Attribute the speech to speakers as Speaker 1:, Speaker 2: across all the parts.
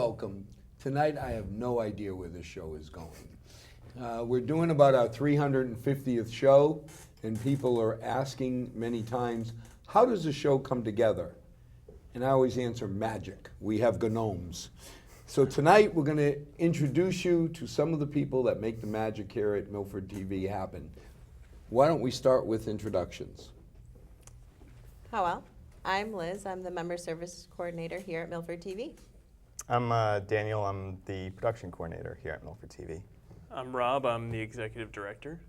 Speaker 1: welcome. Tonight I have no idea where this show is going. We're doing about our 350th show, and people are asking many times, how does the show come together? And I always answer, magic. We have gnomes. So tonight we're going to introduce you to some of the people that make the magic here at Milford TV happen. Why don't we start with introductions?
Speaker 2: Oh, well, I'm Liz. I'm the Member Service Coordinator here at Milford TV.
Speaker 3: I'm Daniel. I'm the Production Coordinator here at Milford TV.
Speaker 4: I'm Rob. I'm the Executive Director.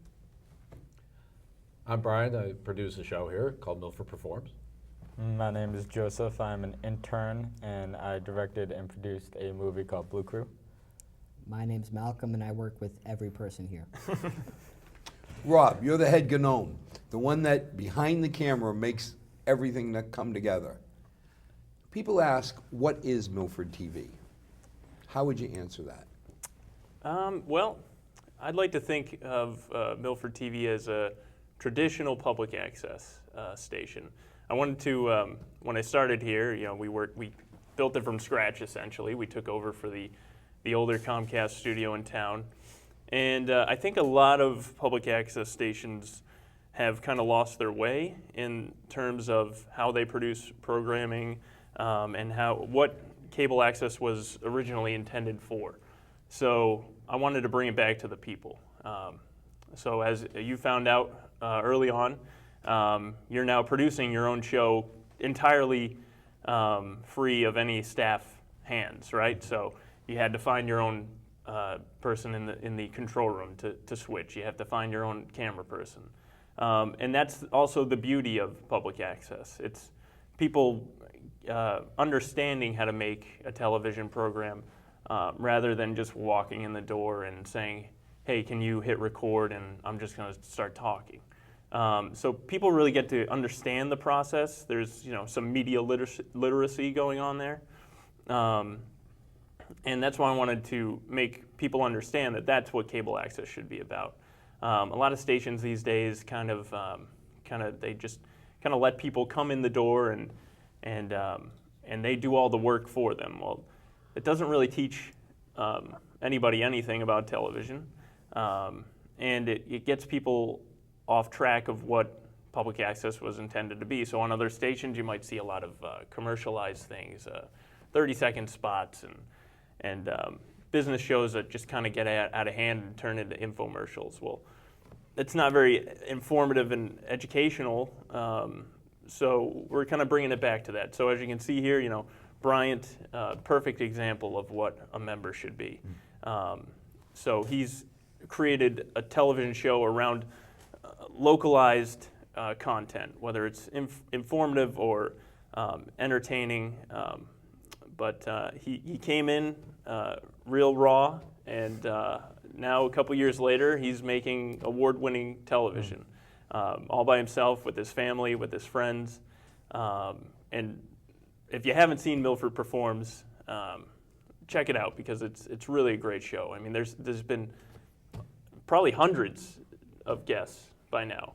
Speaker 5: I'm Brian. I produce a show here called Milford Performs.
Speaker 6: My name is Joseph. I'm an intern, and I directed and produced a movie called Blue Crew.
Speaker 7: My name's Malcolm, and I work with every person here.
Speaker 1: Rob, you're the head gnome, the one that behind the camera makes everything that come together. People ask, what is Milford TV? How would you answer that?
Speaker 4: Well, I'd like to think of Milford TV as a traditional public access station. I wanted to, when I started here, we built it from scratch essentially. We took over for the older Comcast studio in town. And I think a lot of public access stations have kind of lost their way in terms of how they produce programming and what cable access was originally intended for. So I wanted to bring it back to the people. So as you found out early on, you're now producing your own show entirely free of any staff hands, right? So you had to find your own person in the control room to switch. You have to find your own camera person. And that's also the beauty of public access. It's people understanding how to make a television program rather than just walking in the door and saying, hey, can you hit record, and I'm just going to start talking. So people really get to understand the process. There's some media literacy going on there. And that's why I wanted to make people understand that that's what cable access should be about. A lot of stations these days they just let people come in the door and they do all the work for them. Well, it doesn't really teach anybody anything about television, and it gets people off track of what public access was intended to be. So on other stations, you might see a lot of commercialized things, 30-second spots, and business shows that just kind of get out of hand and turn into infomercials. Well, it's not very informative and educational, so we're kind of bringing it back to that. So as you can see here, Bryant, perfect example of what a member should be. So he's created a television show around localized content, whether it's informative or entertaining. But he came in real raw, and now a couple years later, he's making award-winning television, all by himself, with his family, with his friends. And if you haven't seen Milford Performs, check it out, because it's really a great show. I mean, there's been probably hundreds of guests by now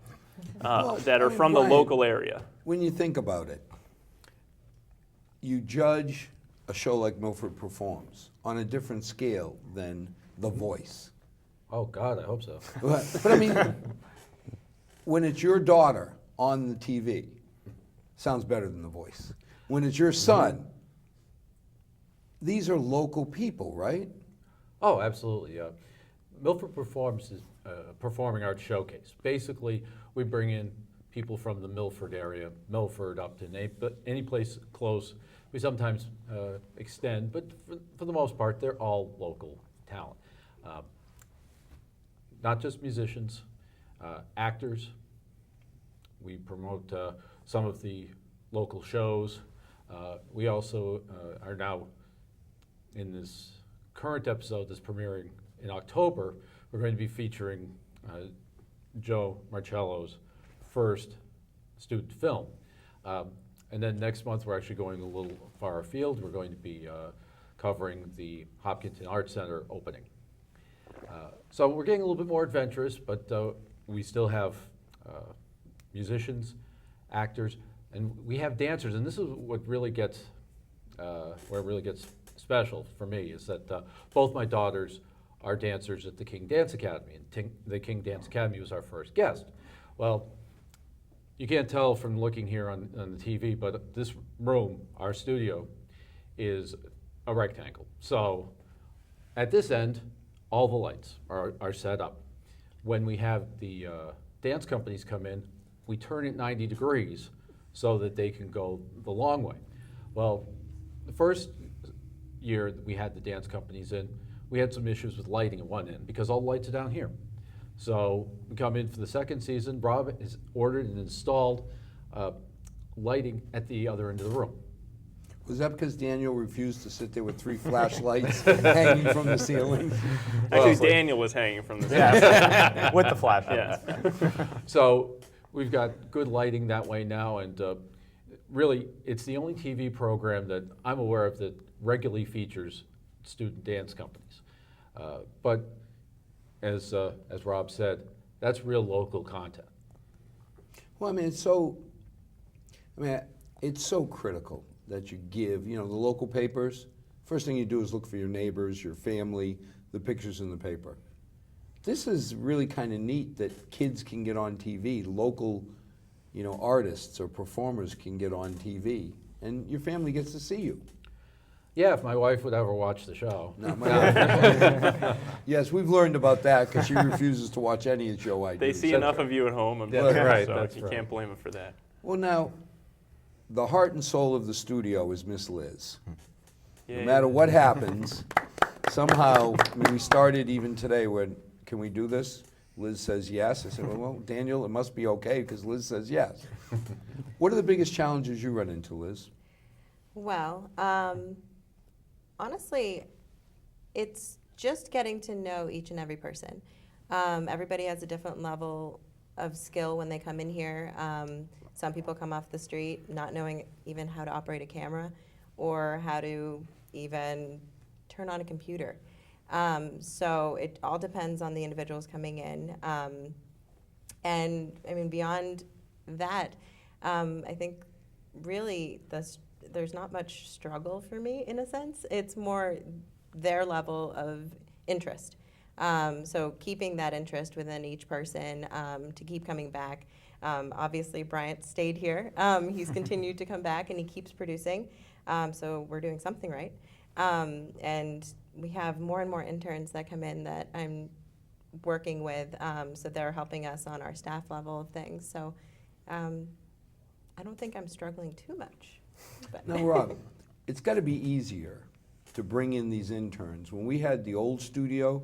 Speaker 4: that are from
Speaker 1: Brian,
Speaker 4: the local area.
Speaker 1: When you think about it, you judge a show like Milford Performs on a different scale than The Voice.
Speaker 5: Oh, God, I hope so.
Speaker 1: But I mean, when it's your daughter on the TV, sounds better than The Voice. When it's your son, these are local people, right?
Speaker 5: Oh, absolutely. Milford Performs is a performing arts showcase. Basically, we bring in people from the Milford area, Milford up to any place close. We sometimes extend, but for the most part, they're all local talent. Not just musicians, actors. We promote some of the local shows. We also are now, in this current episode that's premiering in October, we're going to be featuring Joe Marcello's first student film. And then next month, we're actually going a little far afield. We're going to be covering the Hopkins Art Center opening. So we're getting a little bit more adventurous, but we still have musicians, actors, and we have dancers. And this is what really gets, where it really gets special for me is that both my daughters are dancers at the King Dance Academy, and the King Dance Academy was our first guest. Well, you can't tell from looking here on the TV, but this room, our studio, is a rectangle. So at this end, all the lights are set up. When we have the dance companies come in, we turn it 90 degrees so that they can go the long way. Well, the first year that we had the dance companies in, we had some issues with lighting at one end because all the lights are down here. So we come in for the second season, Rob has ordered and installed lighting at the other end of the room.
Speaker 1: Was that because Daniel refused to sit there with 3 flashlights hanging from the ceiling?
Speaker 4: Actually, Daniel was hanging from the ceiling.
Speaker 3: Yeah, with the flashlights.
Speaker 4: Yeah.
Speaker 5: So we've got good lighting that way now, and really, it's the only TV program that I'm aware of that regularly features student dance companies. But as Rob said, that's real local content.
Speaker 1: Well, I mean, it's so critical that you give, the local papers, first thing you do is look for your neighbors, your family, the pictures in the paper. This is really kind of neat that kids can get on TV, local, artists or performers can get on TV, and your family gets to see you.
Speaker 5: Yeah, if my wife would ever watch the show.
Speaker 1: Not my Yes, we've learned about that because she refuses to watch any show I do.
Speaker 4: They see enough of you at home,
Speaker 5: That's right,
Speaker 4: so
Speaker 5: that's
Speaker 4: you
Speaker 5: right.
Speaker 4: can't blame them for that.
Speaker 1: Well, now, the heart and soul of the studio is Miss Liz. No
Speaker 4: Yay.
Speaker 1: matter what happens, somehow, we started even today when, can we do this? Liz says yes. I said, well, Daniel, it must be okay because Liz says yes. What are the biggest challenges you run into, Liz?
Speaker 2: Well, honestly, it's just getting to know each and every person. Everybody has a different level of skill when they come in here. Some people come off the street not knowing even how to operate a camera or how to even turn on a computer. So it all depends on the individuals coming in. And beyond that, I think really there's not much struggle for me in a sense. It's more their level of interest. So keeping that interest within each person to keep coming back. Obviously, Bryant stayed here. He's continued to come back and he keeps producing. So we're doing something right. And we have more and more interns that come in that I'm working with. So they're helping us on our staff level of things. So I don't think I'm struggling too much. But
Speaker 1: Now, Rob, it's got to be easier to bring in these interns. When we had the old studio,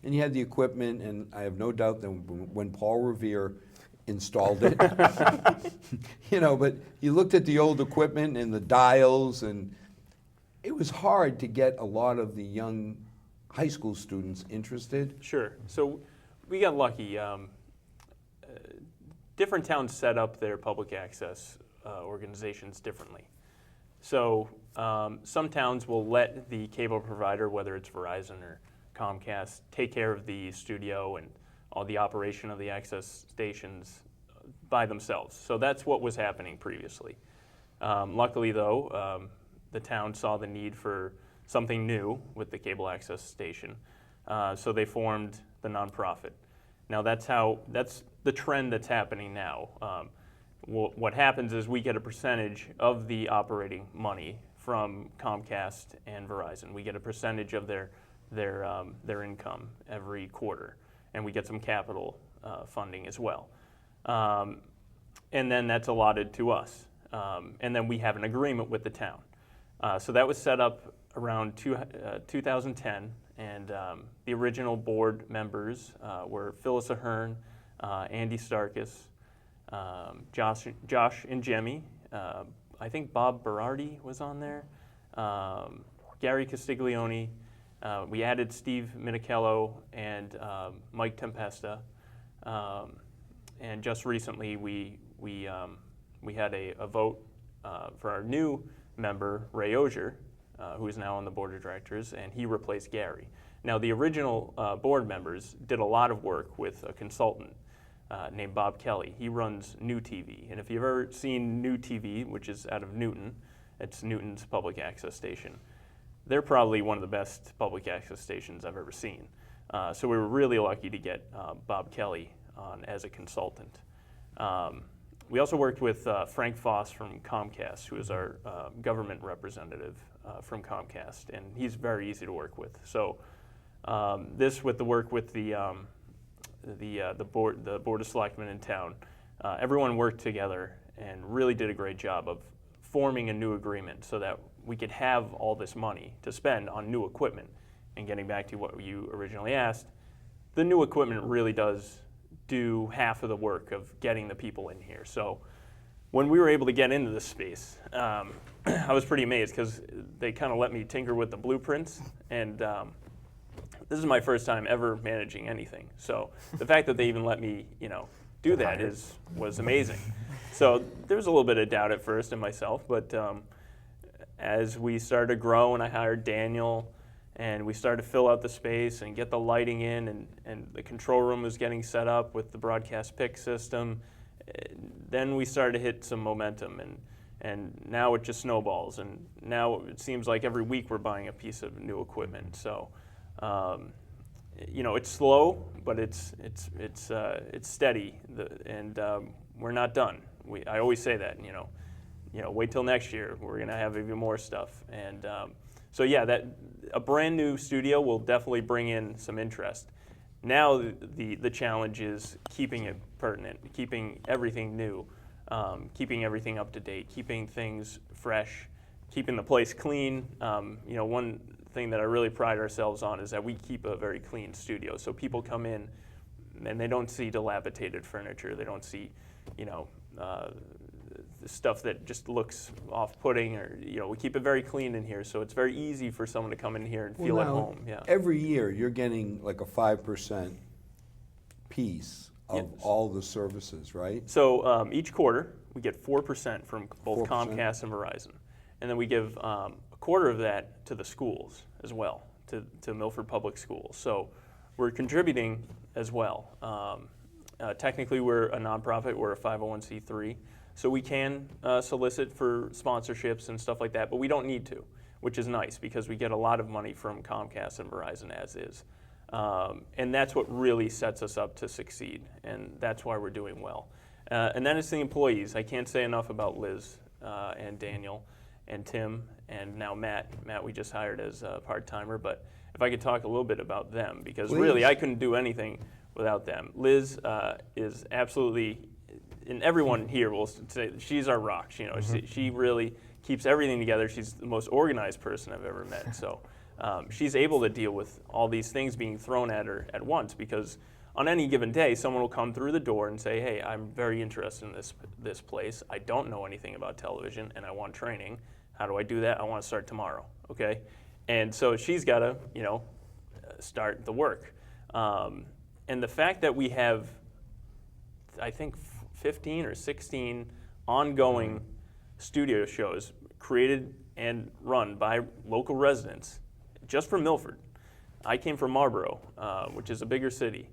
Speaker 1: and you had the equipment, and I have no doubt that when Paul Revere installed it, but you looked at the old equipment and the dials, and it was hard to get a lot of the young high school students interested.
Speaker 4: Sure. So we got lucky. Different towns set up their public access organizations differently. So some towns will let the cable provider, whether it's Verizon or Comcast, take care of the studio and all the operation of the access stations by themselves. So that's what was happening previously. Luckily, though, the town saw the need for something new with the cable access station, so they formed the nonprofit. Now that's the trend that's happening now. What happens is we get a percentage of the operating money from Comcast and Verizon. We get a percentage of their income every quarter, and we get some capital funding as well. And then that's allotted to us. And then we have an agreement with the town. So that was set up around 2010, and the original board members were Phyllis Ahern, Andy Starkis, Josh and Jemmy. I think Bob Berardi was on there. Gary Castiglione. We added Steve Minichello and Mike Tempesta. And just recently we had a vote for our new member, Ray Ogier, who is now on the board of directors, and he replaced Gary. Now, the original board members did a lot of work with a consultant named Bob Kelly. He runs New TV, and if you've ever seen New TV, which is out of Newton, it's Newton's public access station, they're probably one of the best public access stations I've ever seen. So we were really lucky to get Bob Kelly on as a consultant. We also worked with Frank Foss from Comcast, who is our government representative from Comcast, and he's very easy to work with. So this, with the work with the board of selectmen in town, everyone worked together and really did a great job of forming a new agreement so that we could have all this money to spend on new equipment. And getting back to what you originally asked, the new equipment really does do half of the work of getting the people in here. So when we were able to get into this space, I was pretty amazed because they kind of let me tinker with the blueprints, and this is my first time ever managing anything. So the fact that they even let me, do that was amazing. So there was a little bit of doubt at first in myself, but as we started to grow and I hired Daniel, and we started to fill out the space and get the lighting in, and the control room was getting set up with the broadcast pick system, then we started to hit some momentum, and now it just snowballs, and now it seems like every week we're buying a piece of new equipment. So it's slow, but it's steady, and we're not done. I always say that, wait till next year, we're gonna have even more stuff. And so yeah, that a brand new studio will definitely bring in some interest. Now the challenge is keeping it pertinent, keeping everything new, keeping everything up to date, keeping things fresh, keeping the place clean. One thing that I really pride ourselves on is that we keep a very clean studio. So people come in and they don't see dilapidated furniture. They don't see, stuff that just looks off-putting, or we keep it very clean in here, so it's very easy for someone to come in here and feel at home. Yeah.
Speaker 1: Every year you're getting like a 5% piece of all the services, right?
Speaker 4: So each quarter we get 4% from both
Speaker 1: 4%.
Speaker 4: Comcast and Verizon, and then we give a quarter of that to the schools as well, to Milford Public Schools. So we're contributing as well. Technically we're a nonprofit, we're a 501c3. So we can solicit for sponsorships and stuff like that, but we don't need to, which is nice because we get a lot of money from Comcast and Verizon as is. And that's what really sets us up to succeed, and that's why we're doing well. And then it's the employees. I can't say enough about Liz and Daniel and Tim and now Matt. Matt we just hired as a part-timer, but if I could talk a little bit about them, because really I couldn't do anything without them. Liz is absolutely, and everyone here will say she's our rock. She really keeps everything together. She's the most organized person I've ever met. So she's able to deal with all these things being thrown at her at once, because on any given day, someone will come through the door and say, hey, I'm very interested in this place. I don't know anything about television, and I want training. How do I do that? I want to start tomorrow, okay? And so she's got to, start the work. And the fact that we have, I think, 15 or 16 ongoing studio shows created and run by local residents just for Milford. I came from Marlboro, which is a bigger city,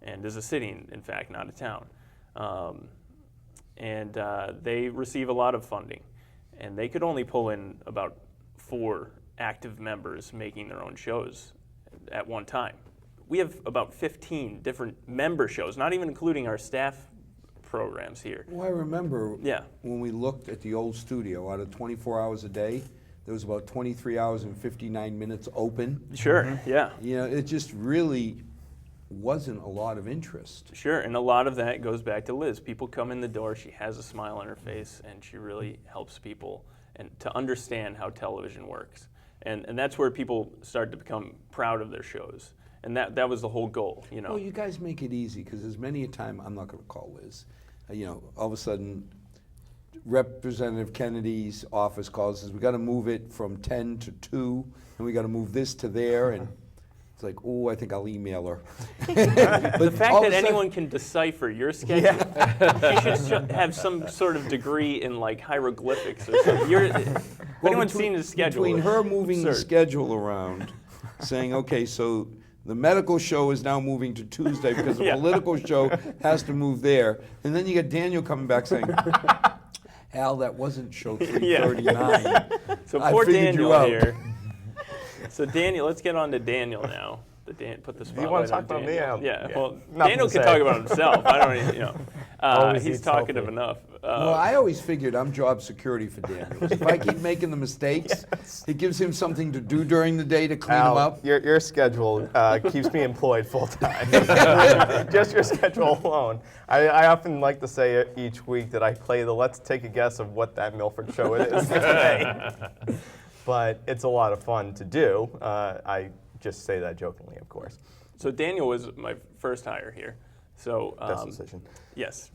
Speaker 4: and is a city, in fact, not a town. And they receive a lot of funding, and they could only pull in about 4 active members making their own shows at one time. We have about 15 different member shows, not even including our staff programs here.
Speaker 1: Well, I remember when we looked at the old studio, out of 24 hours a day, there was about 23 hours and 59 minutes open.
Speaker 4: Sure, yeah.
Speaker 1: It just really wasn't a lot of interest.
Speaker 4: Sure, and a lot of that goes back to Liz. People come in the door, she has a smile on her face, and she really helps people and to understand how television works. And that's where people start to become proud of their shows. And that was the whole goal,
Speaker 1: Well, you guys make it easy, because there's many a time, I'm not going to call Liz, all of a sudden, Representative Kennedy's office calls, says we got to move it from 10 to 2, and we got to move this to there, and it's like, oh, I think I'll email her. But
Speaker 4: the fact that anyone can decipher your schedule, you should have some sort of degree in like hieroglyphics or something. If anyone's seen his schedule,
Speaker 1: between her moving the
Speaker 4: absurd.
Speaker 1: schedule around, saying, okay, so the medical show is now moving to Tuesday because the political show has to move there. And then you get Daniel coming back saying, Al, that wasn't show 339.
Speaker 4: So poor Daniel here. So Daniel, let's get on to Daniel now. Put the
Speaker 3: Do you want
Speaker 4: spotlight
Speaker 3: to
Speaker 4: on
Speaker 3: talk about me?
Speaker 4: Daniel. Yeah. Well,
Speaker 3: Nothing
Speaker 4: Daniel
Speaker 3: to
Speaker 4: can
Speaker 3: say.
Speaker 4: talk about himself. I don't even, you know.
Speaker 3: Always
Speaker 4: He's
Speaker 3: eats
Speaker 4: talkative
Speaker 3: healthy.
Speaker 4: enough.
Speaker 1: Well, I always figured I'm job security for Daniel. If I keep making the mistakes, it gives him something to do during the day to clean them
Speaker 3: Al,
Speaker 1: up.
Speaker 3: your schedule keeps me employed full time. Just your schedule alone. I often like to say it each week that I play the let's take a guess of what that Milford show is today. But it's a lot of fun to do. I just say that jokingly, of course.
Speaker 4: So Daniel was my first hire here. So
Speaker 3: Best decision.
Speaker 4: yes,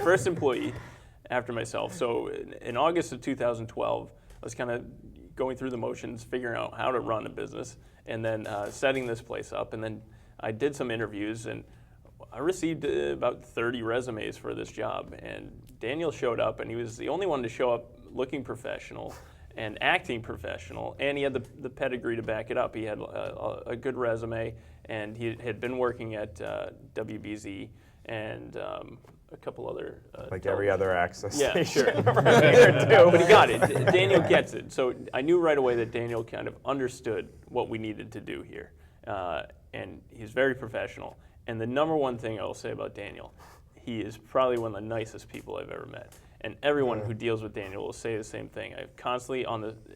Speaker 4: first employee after myself. So in August of 2012, I was kind of going through the motions, figuring out how to run a business, and then setting this place up. And then I did some interviews, and I received about 30 resumes for this job. And Daniel showed up, and he was the only one to show up looking professional and acting professional, and he had the pedigree to back it up. He had a good resume, and he had been working at WBZ and a couple other
Speaker 3: Like every other access
Speaker 4: Yeah,
Speaker 3: station
Speaker 4: sure.
Speaker 3: around here, too.
Speaker 4: But he got it. Daniel gets it. So I knew right away that Daniel kind of understood what we needed to do here. And he's very professional. And the number one thing I'll say about Daniel, he is probably one of the nicest people I've ever met. And everyone who deals with Daniel will say the same thing. I constantly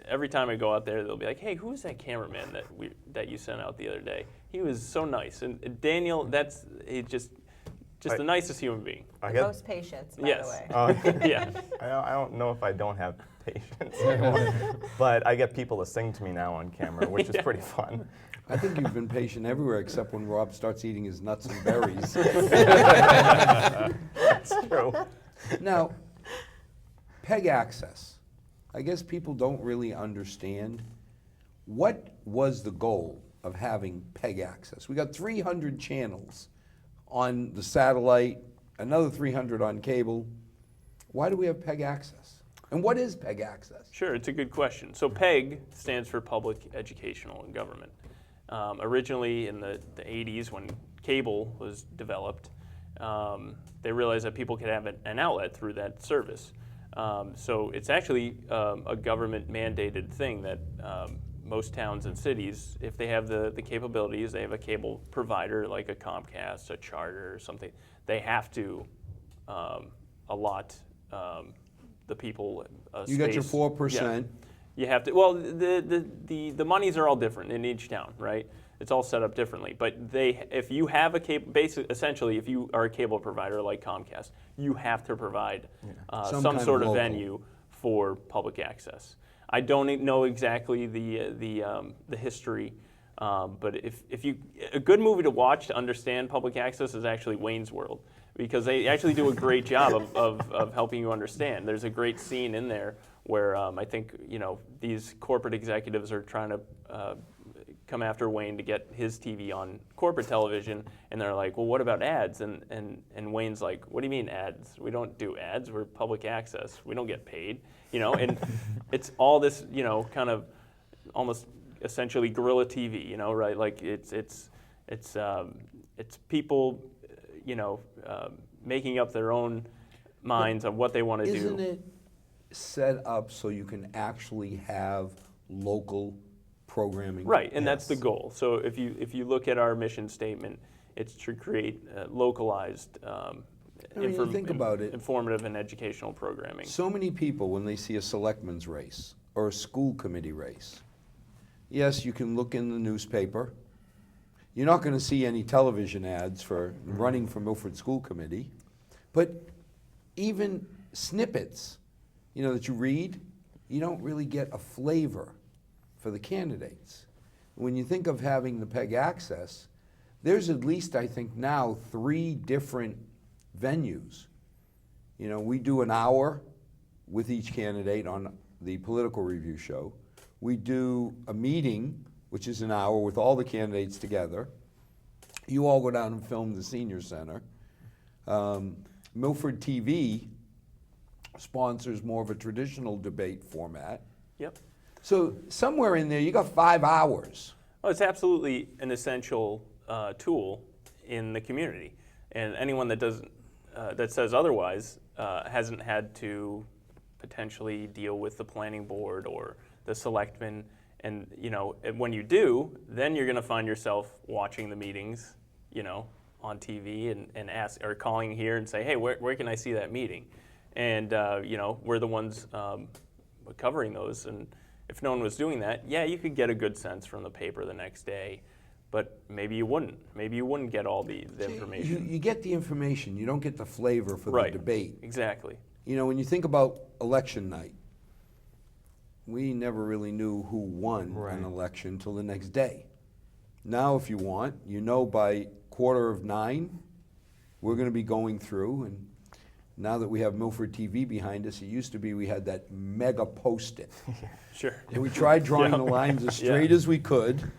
Speaker 4: every time I go out there, they'll be like, "Hey, who's that cameraman that you sent out the other day? He was so nice." And Daniel, he's just the nicest human being.
Speaker 3: I get,
Speaker 2: Most patience, by
Speaker 4: Yes.
Speaker 2: the way.
Speaker 4: Yeah.
Speaker 3: I don't know if I don't have patience anymore, but I get people to sing to me now on camera, which is pretty fun.
Speaker 1: I think you've been patient everywhere except when Rob starts eating his nuts and berries.
Speaker 3: That's true.
Speaker 1: Now, PEG access. I guess people don't really understand what was the goal of having PEG access. We got 300 channels on the satellite, another 300 on cable. Why do we have PEG access? And what is PEG access?
Speaker 4: Sure, it's a good question. So PEG stands for Public, Educational, and Government. Originally in the 80s when cable was developed, they realized that people could have an outlet through that service. So it's actually a government mandated thing that most towns and cities, if they have the capabilities, they have a cable provider like a Comcast, a Charter or something, they have to allot the people
Speaker 1: You got your
Speaker 4: space.
Speaker 1: 4%.
Speaker 4: You have to. Well, the monies are all different in each town, right? It's all set up differently. But if you have a cable, essentially, if you are a cable provider like Comcast, you have to provide
Speaker 1: Some
Speaker 4: some
Speaker 1: kind
Speaker 4: sort
Speaker 1: of
Speaker 4: of
Speaker 1: local.
Speaker 4: venue for public access. I don't know exactly the history, but if you a good movie to watch to understand public access is actually Wayne's World, because they actually do a great job of helping you understand. There's a great scene in there where I think these corporate executives are trying to come after Wayne to get his TV on corporate television, and they're like, "Well, what about ads?" And Wayne's like, "What do you mean ads? We don't do ads. We're public access. We don't get paid." And it's all this kind of almost essentially guerrilla TV, right? Like it's people making up their own minds on what they want to do.
Speaker 1: Isn't it set up so you can actually have local programming?
Speaker 4: Right, and that's the
Speaker 1: Yes.
Speaker 4: goal. So if you look at our mission statement, it's to create localized,
Speaker 1: You think about it.
Speaker 4: informative and educational programming.
Speaker 1: So many people, when they see a selectman's race or a school committee race, yes, you can look in the newspaper. You're not going to see any television ads for running for Milford School Committee, but even snippets, that you read, you don't really get a flavor for the candidates. When you think of having the PEG access, there's at least, I think now, 3 different venues. We do an hour with each candidate on the political review show. We do a meeting, which is an hour with all the candidates together. You all go down and film the senior center. Milford TV sponsors more of a traditional debate format.
Speaker 4: Yep.
Speaker 1: So somewhere in there, you got 5 hours.
Speaker 4: Well, it's absolutely an essential tool in the community, and anyone that says otherwise hasn't had to potentially deal with the planning board or the selectmen And when you do, then you're going to find yourself watching the meetings, on TV and ask or calling here and say, hey, where can I see that meeting? And we're the ones covering those. And if no one was doing that, yeah, you could get a good sense from the paper the next day, but maybe you wouldn't. Maybe you wouldn't get all the information.
Speaker 1: You get the information, you don't get the flavor for the debate.
Speaker 4: Exactly.
Speaker 1: When you think about election night, we never really knew who won an election till the next day. Now, if you want, by 8:45, we're going to be going through, and now that we have Milford TV behind us, it used to be we had that mega post-it.
Speaker 4: Sure.
Speaker 1: And we tried drawing the lines as straight as we could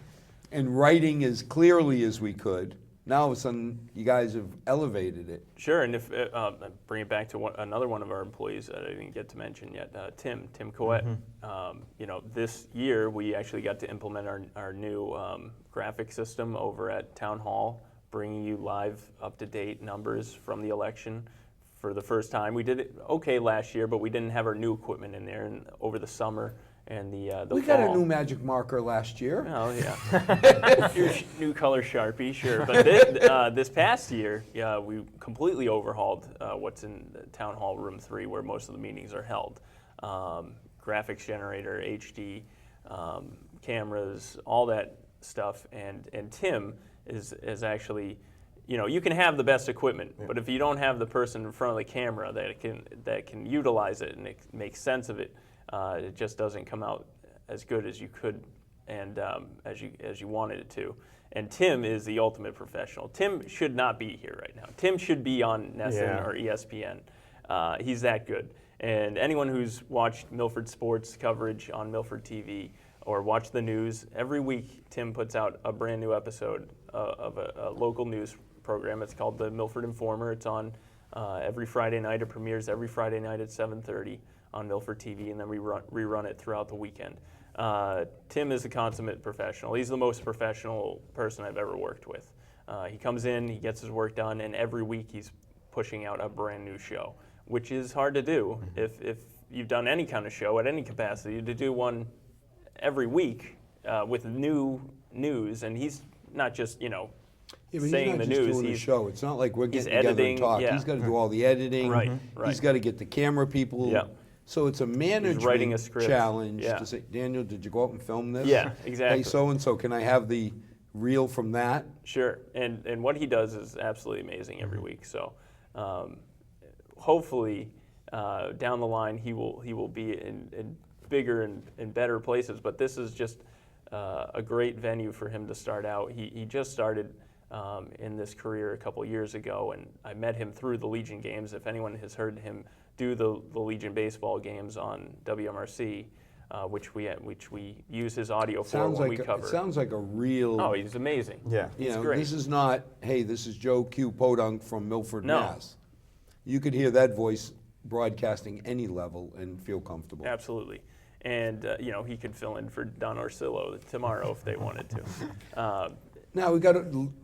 Speaker 1: and writing as clearly as we could. Now, all of a sudden, you guys have elevated it.
Speaker 4: Sure, and if bring it back to another one of our employees that I didn't get to mention yet, Tim Coet. This year we actually got to implement our new graphic system over at Town Hall, bringing you live, up-to-date numbers from the election for the first time. We did it okay last year, but we didn't have our new equipment in there, and over the summer and the
Speaker 1: we
Speaker 4: fall.
Speaker 1: got a new magic marker last year.
Speaker 4: Oh, yeah. Your new color Sharpie, sure. But this past year, we completely overhauled what's in Town Hall Room 3, where most of the meetings are held. Graphics generator, HD, cameras, all that stuff. And Tim is actually, you can have the best equipment, but if you don't have the person in front of the camera that can utilize it and make sense of it, it just doesn't come out as good as you could and as you wanted it to. And Tim is the ultimate professional. Tim should not be here right now. Tim should be on NESN or ESPN. He's that good. And anyone who's watched Milford sports coverage on Milford TV or watched the news, every week Tim puts out a brand new episode of a local news program. It's called the Milford Informer. It's on every Friday night. It premieres every Friday night at 7:30 on Milford TV, and then we rerun it throughout the weekend. Tim is a consummate professional. He's the most professional person I've ever worked with. He comes in, he gets his work done, and every week he's pushing out a brand new show, which is hard to do if you've done any kind of show at any capacity. To do one every week with new news, and he's not just
Speaker 1: But
Speaker 4: saying the
Speaker 1: he's not just
Speaker 4: news.
Speaker 1: doing a show. It's not like we're
Speaker 4: he's
Speaker 1: getting together
Speaker 4: editing,
Speaker 1: and talk.
Speaker 4: yeah.
Speaker 1: He's got to do all the editing.
Speaker 4: Right.
Speaker 1: He's got to get the camera people.
Speaker 4: Yeah.
Speaker 1: So it's a management
Speaker 4: writing a script.
Speaker 1: challenge
Speaker 4: Yeah.
Speaker 1: to say, Daniel, did you go out and film this?
Speaker 4: Yeah, exactly.
Speaker 1: Hey, so-and-so, can I have the reel from that?
Speaker 4: Sure, and what he does is absolutely amazing every week. So hopefully down the line he will be in bigger and better places. But this is just a great venue for him to start out. He just started in this career a couple years ago, and I met him through the Legion games. If anyone has heard him do the Legion baseball games on WMRC, which we use his audio for when we cover.
Speaker 1: It sounds like a real.
Speaker 4: Oh, he's amazing.
Speaker 3: Yeah.
Speaker 4: He's great.
Speaker 1: This is not, hey, this is Joe Q. Podunk from Milford,
Speaker 4: No.
Speaker 1: Mass. You could hear that voice broadcasting any level and feel comfortable.
Speaker 4: Absolutely. And, he could fill in for Don Marcello tomorrow if they wanted to.
Speaker 1: Now, we've got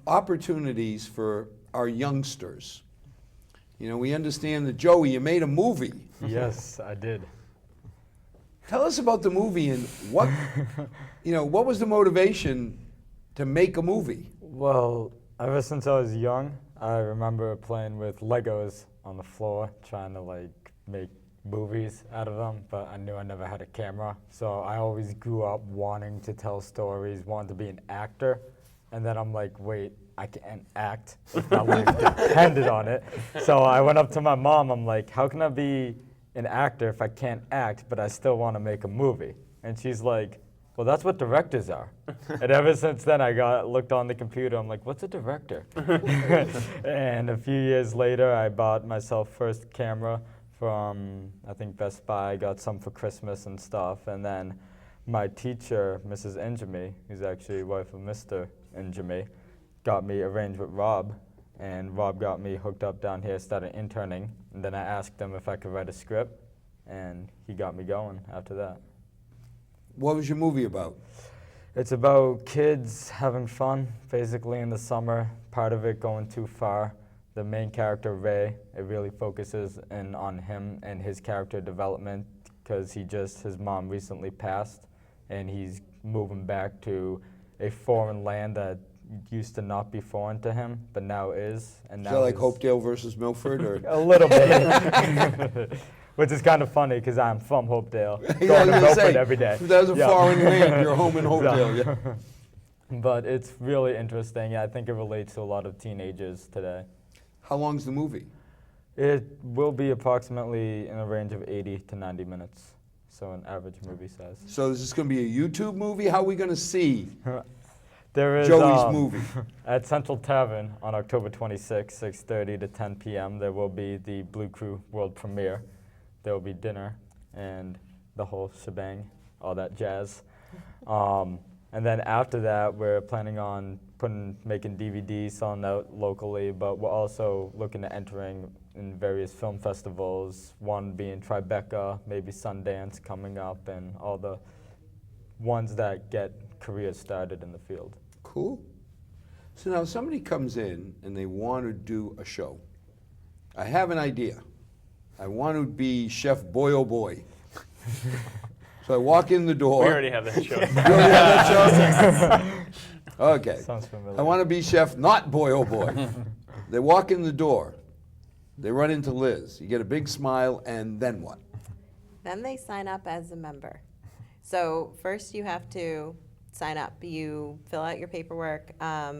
Speaker 1: opportunities for our youngsters. We understand that, Joey, you made a movie.
Speaker 6: Yes, I did.
Speaker 1: Tell us about the movie and what, what was the motivation to make a movie?
Speaker 6: Well, ever since I was young, I remember playing with Legos on the floor, trying to make movies out of them, but I knew I never had a camera. So I always grew up wanting to tell stories, wanting to be an actor. And then I'm like, wait, I can't act if my life depended on it. So I went up to my mom, I'm like, how can I be an actor if I can't act, but I still want to make a movie? And she's like, well, that's what directors are. And ever since then, I looked on the computer, I'm like, what's a director? And a few years later, I bought myself first camera from, I think, Best Buy, got some for Christmas and stuff. And then my teacher, Mrs. Injemy, who's actually wife of Mr. Injemy, got me arranged with Rob, and Rob got me hooked up down here, started interning, and then I asked him if I could write a script, and he got me going after that.
Speaker 1: What was your movie about?
Speaker 6: It's about kids having fun, basically in the summer, part of it going too far. The main character, Ray, it really focuses in on him and his character development, because his mom recently passed, and he's moving back to a foreign land that used to not be foreign to him, but now is. And
Speaker 1: Is
Speaker 6: now
Speaker 1: that like
Speaker 6: is
Speaker 1: Hopedale versus Milford? Or?
Speaker 6: a little bit, which is kind of funny because I'm from Hopedale,
Speaker 1: Yeah, I
Speaker 6: going
Speaker 1: was
Speaker 6: to
Speaker 1: gonna
Speaker 6: Milford
Speaker 1: say,
Speaker 6: every day.
Speaker 1: if that was a
Speaker 6: Yeah.
Speaker 1: foreign land, you're home in Hopedale. Yeah.
Speaker 6: But it's really interesting. I think it relates to a lot of teenagers today.
Speaker 1: How long's the movie?
Speaker 6: It will be approximately in a range of 80 to 90 minutes, so an average movie size.
Speaker 1: So is this going to be a YouTube movie? How are we going to see
Speaker 6: There is
Speaker 1: Joey's movie?
Speaker 6: at Central Tavern on October 26, 6:30 to 10 p.m. There will be the Blue Crew world premiere. There will be dinner and the whole shebang, all that jazz. And then after that, we're planning on making DVDs, selling out locally, but we're also looking at entering in various film festivals, one being Tribeca, maybe Sundance coming up, and all the ones that get careers started in the field.
Speaker 1: Cool. So now somebody comes in and they want to do a show. I have an idea. I want to be Chef Boy Oh Boy. So I walk in the door.
Speaker 4: We already have that show.
Speaker 1: You already have that show? Okay.
Speaker 6: Sounds familiar.
Speaker 1: I want to be Chef Not Boy Oh Boy. They walk in the door. They run into Liz. You get a big smile, and then what?
Speaker 2: Then they sign up as a member. So first you have to sign up. You fill out your paperwork.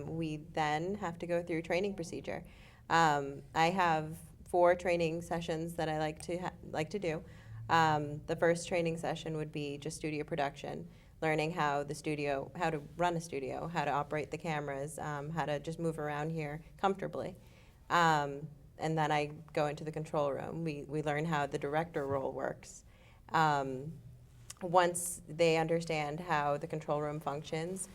Speaker 2: We then have to go through training procedure. I have 4 training sessions that I like to do. The first training session would be just studio production, learning how to run a studio, how to operate the cameras, how to just move around here comfortably. And then I go into the control room. We learn how the director role works. Once they understand how the control room functions,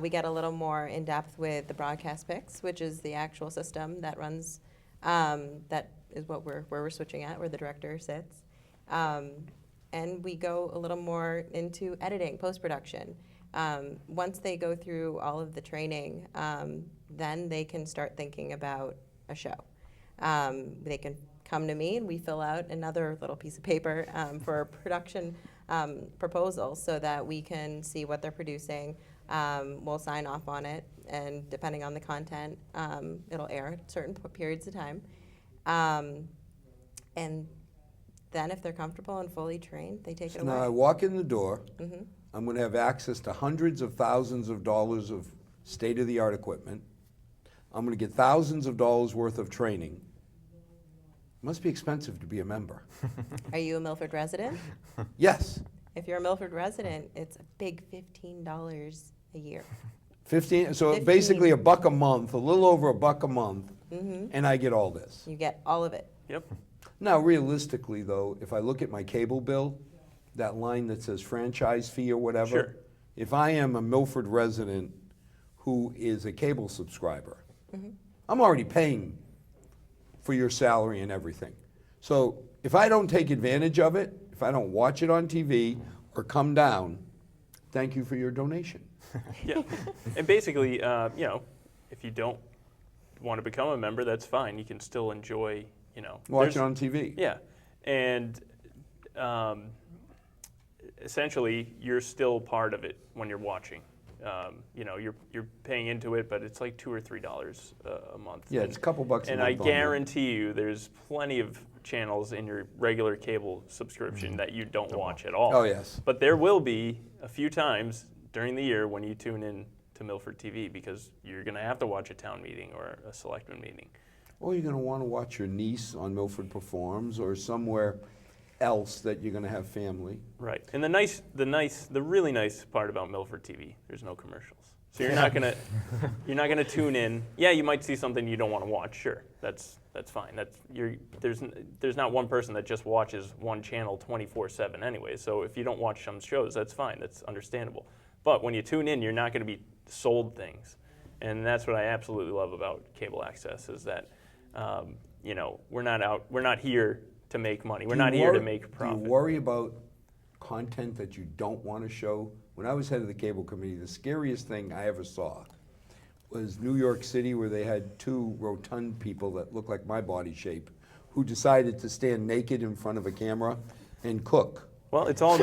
Speaker 2: we get a little more in depth with the broadcast picks, which is the actual system that runs, that is where we're switching at, where the director sits. And we go a little more into editing, post-production. Once they go through all of the training, then they can start thinking about a show. They can come to me and we fill out another little piece of paper for a production proposal so that we can see what they're producing. We'll sign off on it, and depending on the content, it'll air at certain periods of time. And then if they're comfortable and fully trained, they take it
Speaker 1: So now I
Speaker 2: away.
Speaker 1: walk in the door.
Speaker 2: Mm-hmm.
Speaker 1: I'm going to have access to hundreds of thousands of dollars of state-of-the-art equipment. I'm going to get thousands of dollars worth of training. It must be expensive to be a member.
Speaker 2: Are you a Milford resident?
Speaker 1: Yes.
Speaker 2: If you're a Milford resident, it's a big $15 a year.
Speaker 1: 15, so
Speaker 2: 15.
Speaker 1: basically $1 a month, a little over $1 a month,
Speaker 2: Mm-hmm.
Speaker 1: and I get all this.
Speaker 2: You get all of it.
Speaker 4: Yep.
Speaker 1: Now, realistically, though, if I look at my cable bill, that line that says franchise fee or whatever,
Speaker 4: Sure.
Speaker 1: if I am a Milford resident who is a cable subscriber,
Speaker 2: Mm-hmm.
Speaker 1: I'm already paying for your salary and everything. So if I don't take advantage of it, if I don't watch it on TV or come down, thank you for your donation.
Speaker 4: Yeah. And basically, if you don't want to become a member, that's fine. You can still enjoy,
Speaker 1: Watch
Speaker 4: there's-
Speaker 1: it on TV.
Speaker 4: Yeah, and essentially, you're still part of it when you're watching. You're paying into it, but it's like $2 or $3 a month.
Speaker 1: Yeah, it's a couple bucks a
Speaker 4: And
Speaker 1: month.
Speaker 4: I
Speaker 1: on that.
Speaker 4: guarantee you, there's plenty of channels in your regular cable subscription that you don't watch at all.
Speaker 1: Oh, yes.
Speaker 4: But there will be a few times during the year when you tune in to Milford TV because you're going to have to watch a town meeting or a selectman meeting.
Speaker 1: Or you're going to want to watch your niece on Milford Performs or somewhere else that you're going to have family.
Speaker 4: Right. And the really nice part about Milford TV, there's no commercials. So you're not gonna tune in. Yeah, you might see something you don't want to watch. Sure, that's fine. There's not one person that just watches one channel 24/7 anyway. So if you don't watch some shows, that's fine. That's understandable. But when you tune in, you're not going to be sold things, and that's what I absolutely love about cable access is that we're not here to make money. We're not here to make profit.
Speaker 1: Do you worry about content that you don't want to show? When I was head of the cable committee, the scariest thing I ever saw was New York City, where they had 2 rotund people that looked like my body shape who decided to stand naked in front of a camera and cook.
Speaker 4: Well, it's all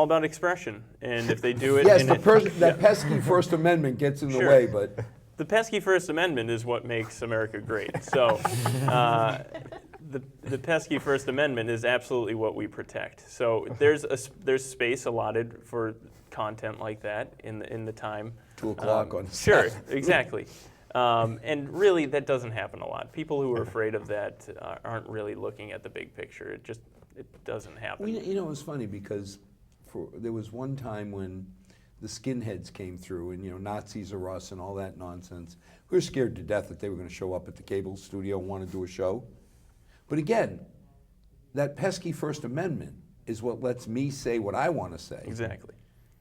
Speaker 4: about expression, and if they do it,
Speaker 1: Yes,
Speaker 4: in
Speaker 1: that pesky First Amendment gets in the
Speaker 4: Sure.
Speaker 1: way, but
Speaker 4: the pesky First Amendment is what makes America great. So, the pesky First Amendment is absolutely what we protect. So there's space allotted for content like that in the time.
Speaker 1: 2 o'clock on
Speaker 4: Sure,
Speaker 1: Saturday.
Speaker 4: exactly. And really, that doesn't happen a lot. People who are afraid of that aren't really looking at the big picture. It doesn't happen.
Speaker 1: Well, you know, it was funny because there was one time when the skinheads came through and, you know, Nazis are us and all that nonsense. We were scared to death that they were going to show up at the cable studio and want to do a show. But again, that pesky First Amendment is what lets me say what I want to say.
Speaker 4: Exactly.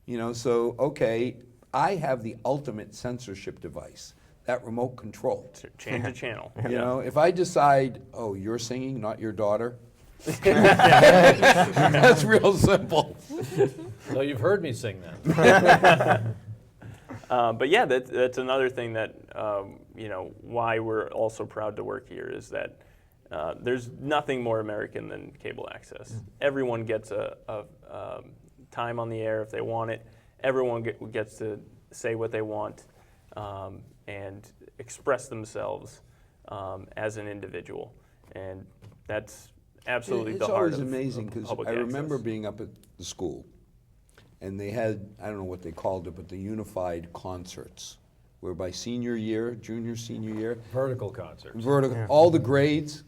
Speaker 1: You know, so, okay, I have the ultimate censorship device, that remote control.
Speaker 4: Change the channel.
Speaker 1: You know, if I decide, oh, you're singing, not your daughter, that's real simple.
Speaker 5: So you've heard me sing that.
Speaker 4: But yeah, that's another thing that, you know, why we're also proud to work here is that there's nothing more American than cable access. Everyone gets a time on the air if they want it. Everyone gets to say what they want and express themselves as an individual. And that's absolutely the heart of
Speaker 1: It's always amazing because
Speaker 4: public
Speaker 1: I remember
Speaker 4: access.
Speaker 1: being up at the school and they had, I don't know what they called it, but the unified concerts, where by senior year, junior, senior year,
Speaker 5: Vertical concerts.
Speaker 1: all the grades,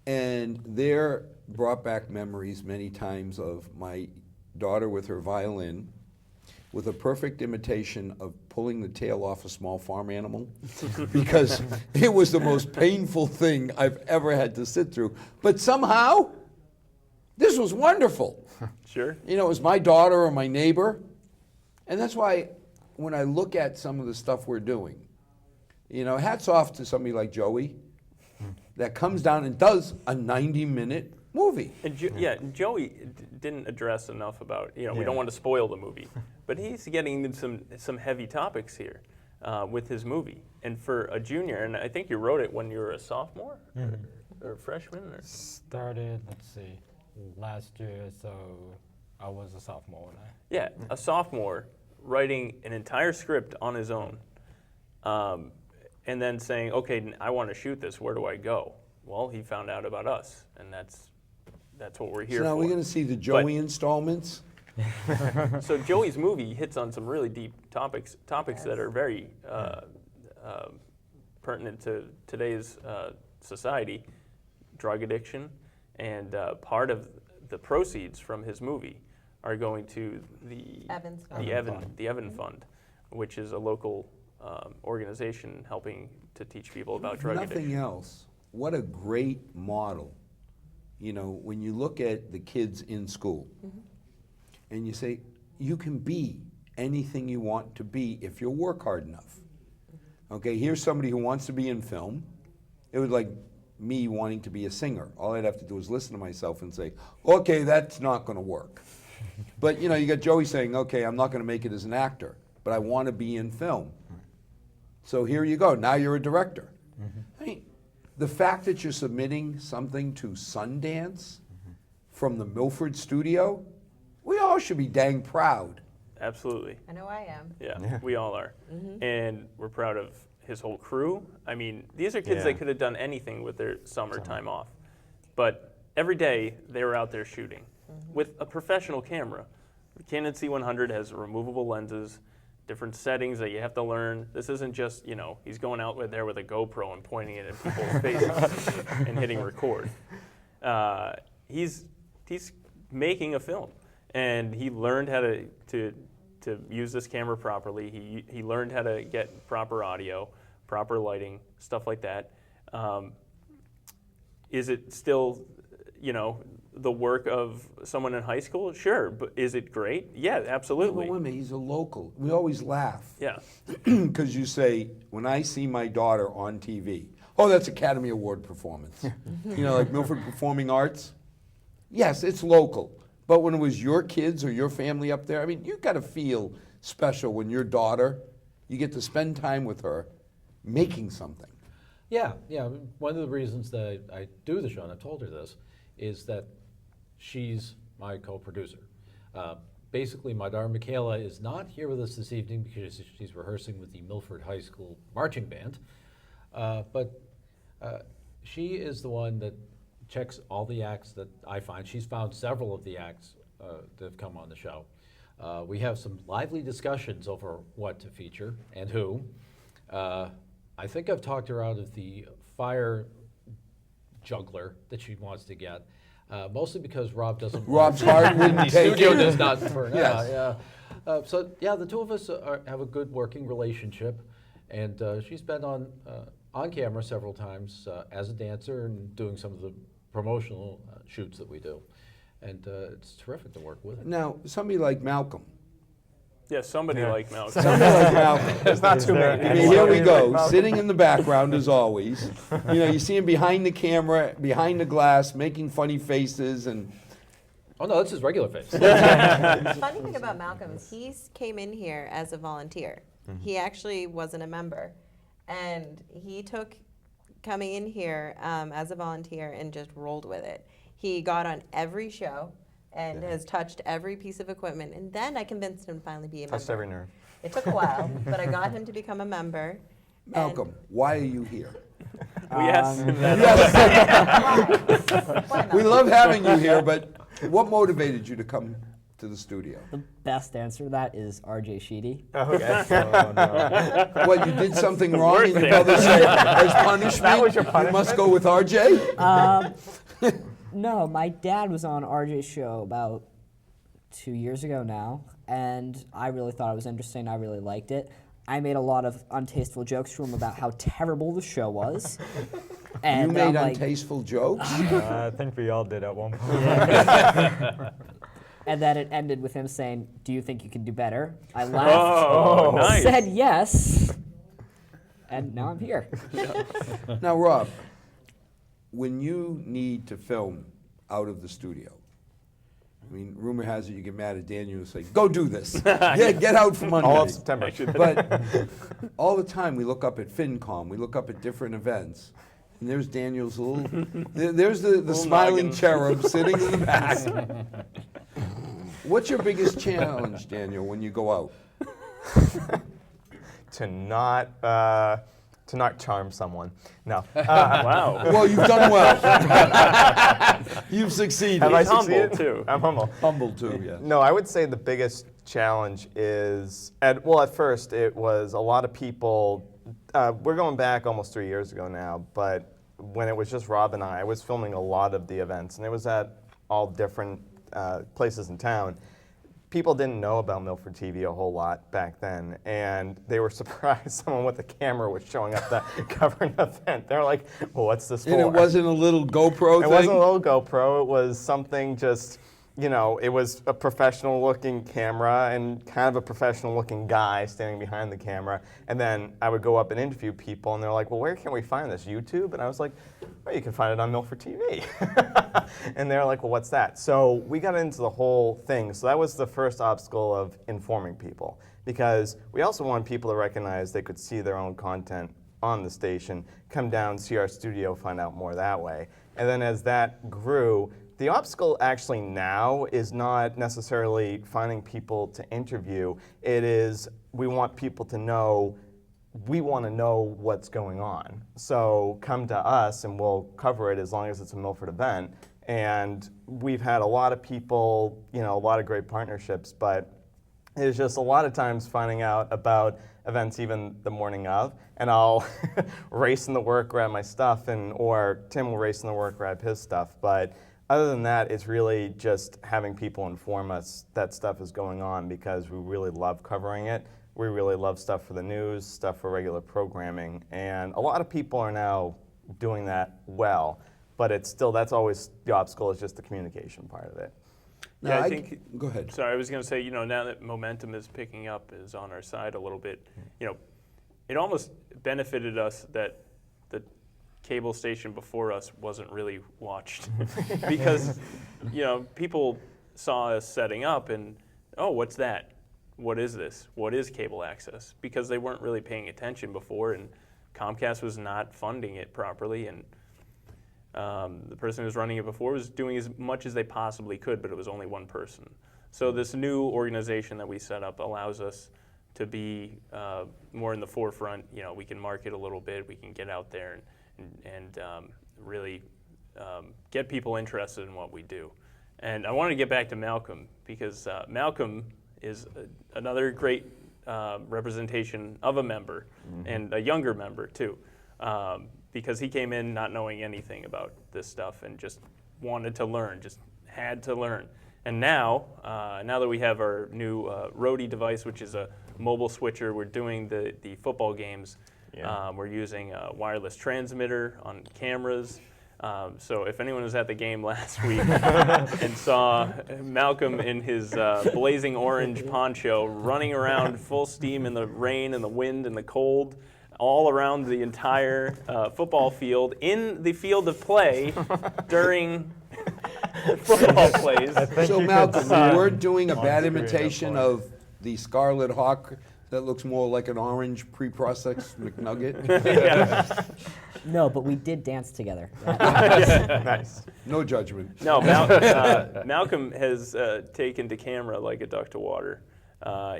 Speaker 1: and there brought back memories many times of my daughter with her violin, with a perfect imitation of pulling the tail off a small farm animal, because it was the most painful thing I've ever had to sit through. But somehow, this was wonderful.
Speaker 4: Sure.
Speaker 1: You know, it was my daughter or my neighbor. And that's why when I look at some of the stuff we're doing, you know, hats off to somebody like Joey that comes down and does a 90-minute movie.
Speaker 4: And Joey didn't address enough about, you know, we don't want to spoil the movie, but he's getting into some heavy topics here with his movie. And for a junior, and I think you wrote it when you were a sophomore or a freshman? Or?
Speaker 6: Started, let's see, last year, so I was a sophomore when I.
Speaker 4: Yeah, a sophomore writing an entire script on his own and then saying, okay, I want to shoot this, where do I go? Well, he found out about us, and that's what we're here
Speaker 1: So now
Speaker 4: for.
Speaker 1: we're going to see the Joey installments.
Speaker 4: So Joey's movie hits on some really deep topics that are very pertinent to today's society, drug addiction, and part of the proceeds from his movie are going to the
Speaker 2: Evans Fund.
Speaker 4: the Evan Fund, which is a local organization helping to teach people about drug
Speaker 1: Nothing
Speaker 4: addiction.
Speaker 1: else. What a great model. You know, when you look at the kids in school and you say, you can be anything you want to be if you work hard enough. Okay, here's somebody who wants to be in film. It was like me wanting to be a singer. All I'd have to do is listen to myself and say, okay, that's not going to work. But, you know, you got Joey saying, okay, I'm not going to make it as an actor, but I want to be in film. So here you go. Now you're a director. I mean, the fact that you're submitting something to Sundance from the Milford studio, we all should be dang proud.
Speaker 4: Absolutely.
Speaker 2: I know I am.
Speaker 4: Yeah, we all are. And we're proud of his whole crew. I mean, these are kids that could have done anything with their summer time off. But every day, they were out there shooting with a professional camera. The Canon C100 has removable lenses, different settings that you have to learn. This isn't just, you know, he's going out there with a GoPro and pointing it at people's faces and hitting record. He's making a film. And he learned how to use this camera properly. He learned how to get proper audio, proper lighting, stuff like that. Is it still, you know, the work of someone in high school? Sure, but is it great? Yeah, absolutely.
Speaker 1: Well, wait a minute, he's a local. We always laugh.
Speaker 4: Yeah,
Speaker 1: Because you say, when I see my daughter on TV, oh, that's Academy Award performance. You know, like Milford Performing Arts. Yes, it's local. But when it was your kids or your family up there, I mean, you've got to feel special when your daughter, you get to spend time with her making something.
Speaker 5: Yeah. One of the reasons that I do the show, and I've told her this, is that she's my co-producer. Basically, my daughter Michaela is not here with us this evening because she's rehearsing with the Milford High School marching band. But she is the one that checks all the acts that I find. She's found several of the acts that have come on the show. We have some lively discussions over what to feature and who. I think I've talked her out of the fire juggler that she wants to get, mostly because Rob doesn't.
Speaker 1: Rob's heart wouldn't
Speaker 5: the
Speaker 1: take
Speaker 5: studio
Speaker 1: it.
Speaker 5: does not turn
Speaker 1: Yes.
Speaker 5: out. Yeah. So yeah, the two of us have a good working relationship, and she's been on camera several times as a dancer and doing some of the promotional shoots that we do, and it's terrific to work with her.
Speaker 1: Now, somebody like Malcolm.
Speaker 4: Yeah, somebody like Malcolm.
Speaker 1: Somebody like Malcolm.
Speaker 3: There's not too many.
Speaker 1: I mean, here we go, sitting in the background as always. You know, you see him behind the camera, behind the glass, making funny faces, and
Speaker 5: Oh no, that's his regular face.
Speaker 2: The funny thing about Malcolm is he came in here as a volunteer. He actually wasn't a member. And he took coming in here as a volunteer and just rolled with it. He got on every show and has touched every piece of equipment. And then I convinced him to finally be a member.
Speaker 3: Touched every nerve.
Speaker 2: It took a while, but I got him to become a member.
Speaker 1: Malcolm, why are you here?
Speaker 4: We asked him that.
Speaker 2: Why not?
Speaker 1: We love having you here, but what motivated you to come to the studio?
Speaker 7: The best answer to that is R.J. Sheedy.
Speaker 3: Okay.
Speaker 6: Oh, no.
Speaker 1: What, you did something wrong
Speaker 4: Worst
Speaker 1: and your mother said, as punishment,
Speaker 3: That was your
Speaker 1: you must go with RJ?
Speaker 7: No, my dad was on R.J.'s show about 2 years ago now, and I really thought it was interesting. I really liked it. I made a lot of untasteful jokes to him about how terrible the show was. And
Speaker 1: You made
Speaker 7: I'm like,
Speaker 1: untasteful jokes?
Speaker 6: I think we all did at one point.
Speaker 7: and then it ended with him saying, "Do you think you can do better?" I laughed,
Speaker 4: Oh, nice.
Speaker 7: said yes, and now I'm here.
Speaker 1: Now, Rob, when you need to film out of the studio, I mean, rumor has it you get mad at Daniel and say, go do this. Get out from under
Speaker 3: All
Speaker 1: me.
Speaker 3: of September.
Speaker 1: But all the time we look up at FinCom, we look up at different events, and there's Daniel's little, there's the smiling
Speaker 4: noggin.
Speaker 1: cherub sitting in the back. What's your biggest challenge, Daniel, when you go out?
Speaker 3: To not charm someone. No.
Speaker 4: Wow.
Speaker 1: Well, you've done well. You've succeeded.
Speaker 3: Have I
Speaker 4: He's humble,
Speaker 3: succeeded?
Speaker 4: too.
Speaker 3: I'm humble.
Speaker 1: Humble too, yes.
Speaker 3: No, I would say the biggest challenge is, at first it was a lot of people, we're going back almost 3 years ago now, but when it was just Rob and I was filming a lot of the events, and it was at all different places in town. People didn't know about Milford TV a whole lot back then, and they were surprised someone with a camera was showing up to cover an event. They're like, well, what's this for?
Speaker 1: And it wasn't a little GoPro
Speaker 3: It
Speaker 1: thing?
Speaker 3: wasn't a little GoPro. It was something just, it was a professional-looking camera and kind of a professional-looking guy standing behind the camera. And then I would go up and interview people, and they're like, well, where can we find this? YouTube? And I was like, well, you can find it on Milford TV. And they're like, well, what's that? So we got into the whole thing. So that was the first obstacle of informing people, because we also wanted people to recognize they could see their own content on the station, come down, see our studio, find out more that way. And then as that grew, the obstacle actually now is not necessarily finding people to interview. It is, we want people to know, we want to know what's going on. So come to us and we'll cover it as long as it's a Milford event. And we've had a lot of people, a lot of great partnerships, but it's just a lot of times finding out about events even the morning of, and I'll race in the work, grab my stuff, or Tim will race in the work, grab his stuff. But other than that, it's really just having people inform us that stuff is going on, because we really love covering it. We really love stuff for the news, stuff for regular programming, and a lot of people are now doing that well, but it's still, that's always the obstacle, is just the communication part of it.
Speaker 1: Now,
Speaker 4: Yeah, I think.
Speaker 1: Go ahead.
Speaker 4: Sorry, I was going to say, now that momentum is picking up, is on our side a little bit. It almost benefited us that the cable station before us wasn't really watched, because people saw us setting up and, oh, what's that? What is this? What is cable access? Because they weren't really paying attention before, and Comcast was not funding it properly, and The person who was running it before was doing as much as they possibly could, but it was only one person. So this new organization that we set up allows us to be more in the forefront. You know, we can market a little bit, we can get out there and really get people interested in what we do. And I wanted to get back to Malcolm because Malcolm is another great representation of a member, and a younger member too, because he came in not knowing anything about this stuff and just wanted to learn, just had to learn. And now that we have our new roadie device, which is a mobile switcher, we're doing the football games.
Speaker 3: Yeah.
Speaker 4: We're using a wireless transmitter on cameras. So if anyone was at the game last week and saw Malcolm in his blazing orange poncho running around full steam in the rain and the wind and the cold, all around the entire football field, in the field of play during football plays.
Speaker 1: So Malcolm, you were doing a bad
Speaker 3: screen,
Speaker 1: imitation
Speaker 3: that's
Speaker 1: of the Scarlet Hawk that looks more like an orange pre-processed McNugget.
Speaker 4: Yeah.
Speaker 7: No, but we did dance together.
Speaker 3: Nice.
Speaker 1: No judgment.
Speaker 4: No, Malcolm has taken to camera like a duck to water.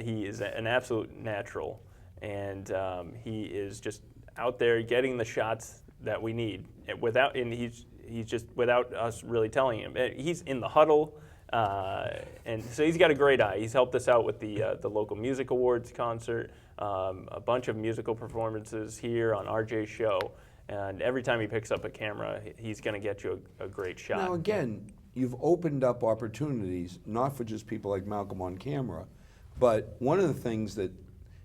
Speaker 4: He is an absolute natural, and he is just out there getting the shots that we need and he's just without us really telling him. He's in the huddle, and so he's got a great eye. He's helped us out with the local music awards concert, a bunch of musical performances here on RJ's show. And every time he picks up a camera, he's going to get you a great shot.
Speaker 1: Now again, you've opened up opportunities, not for just people like Malcolm on camera, but one of the things that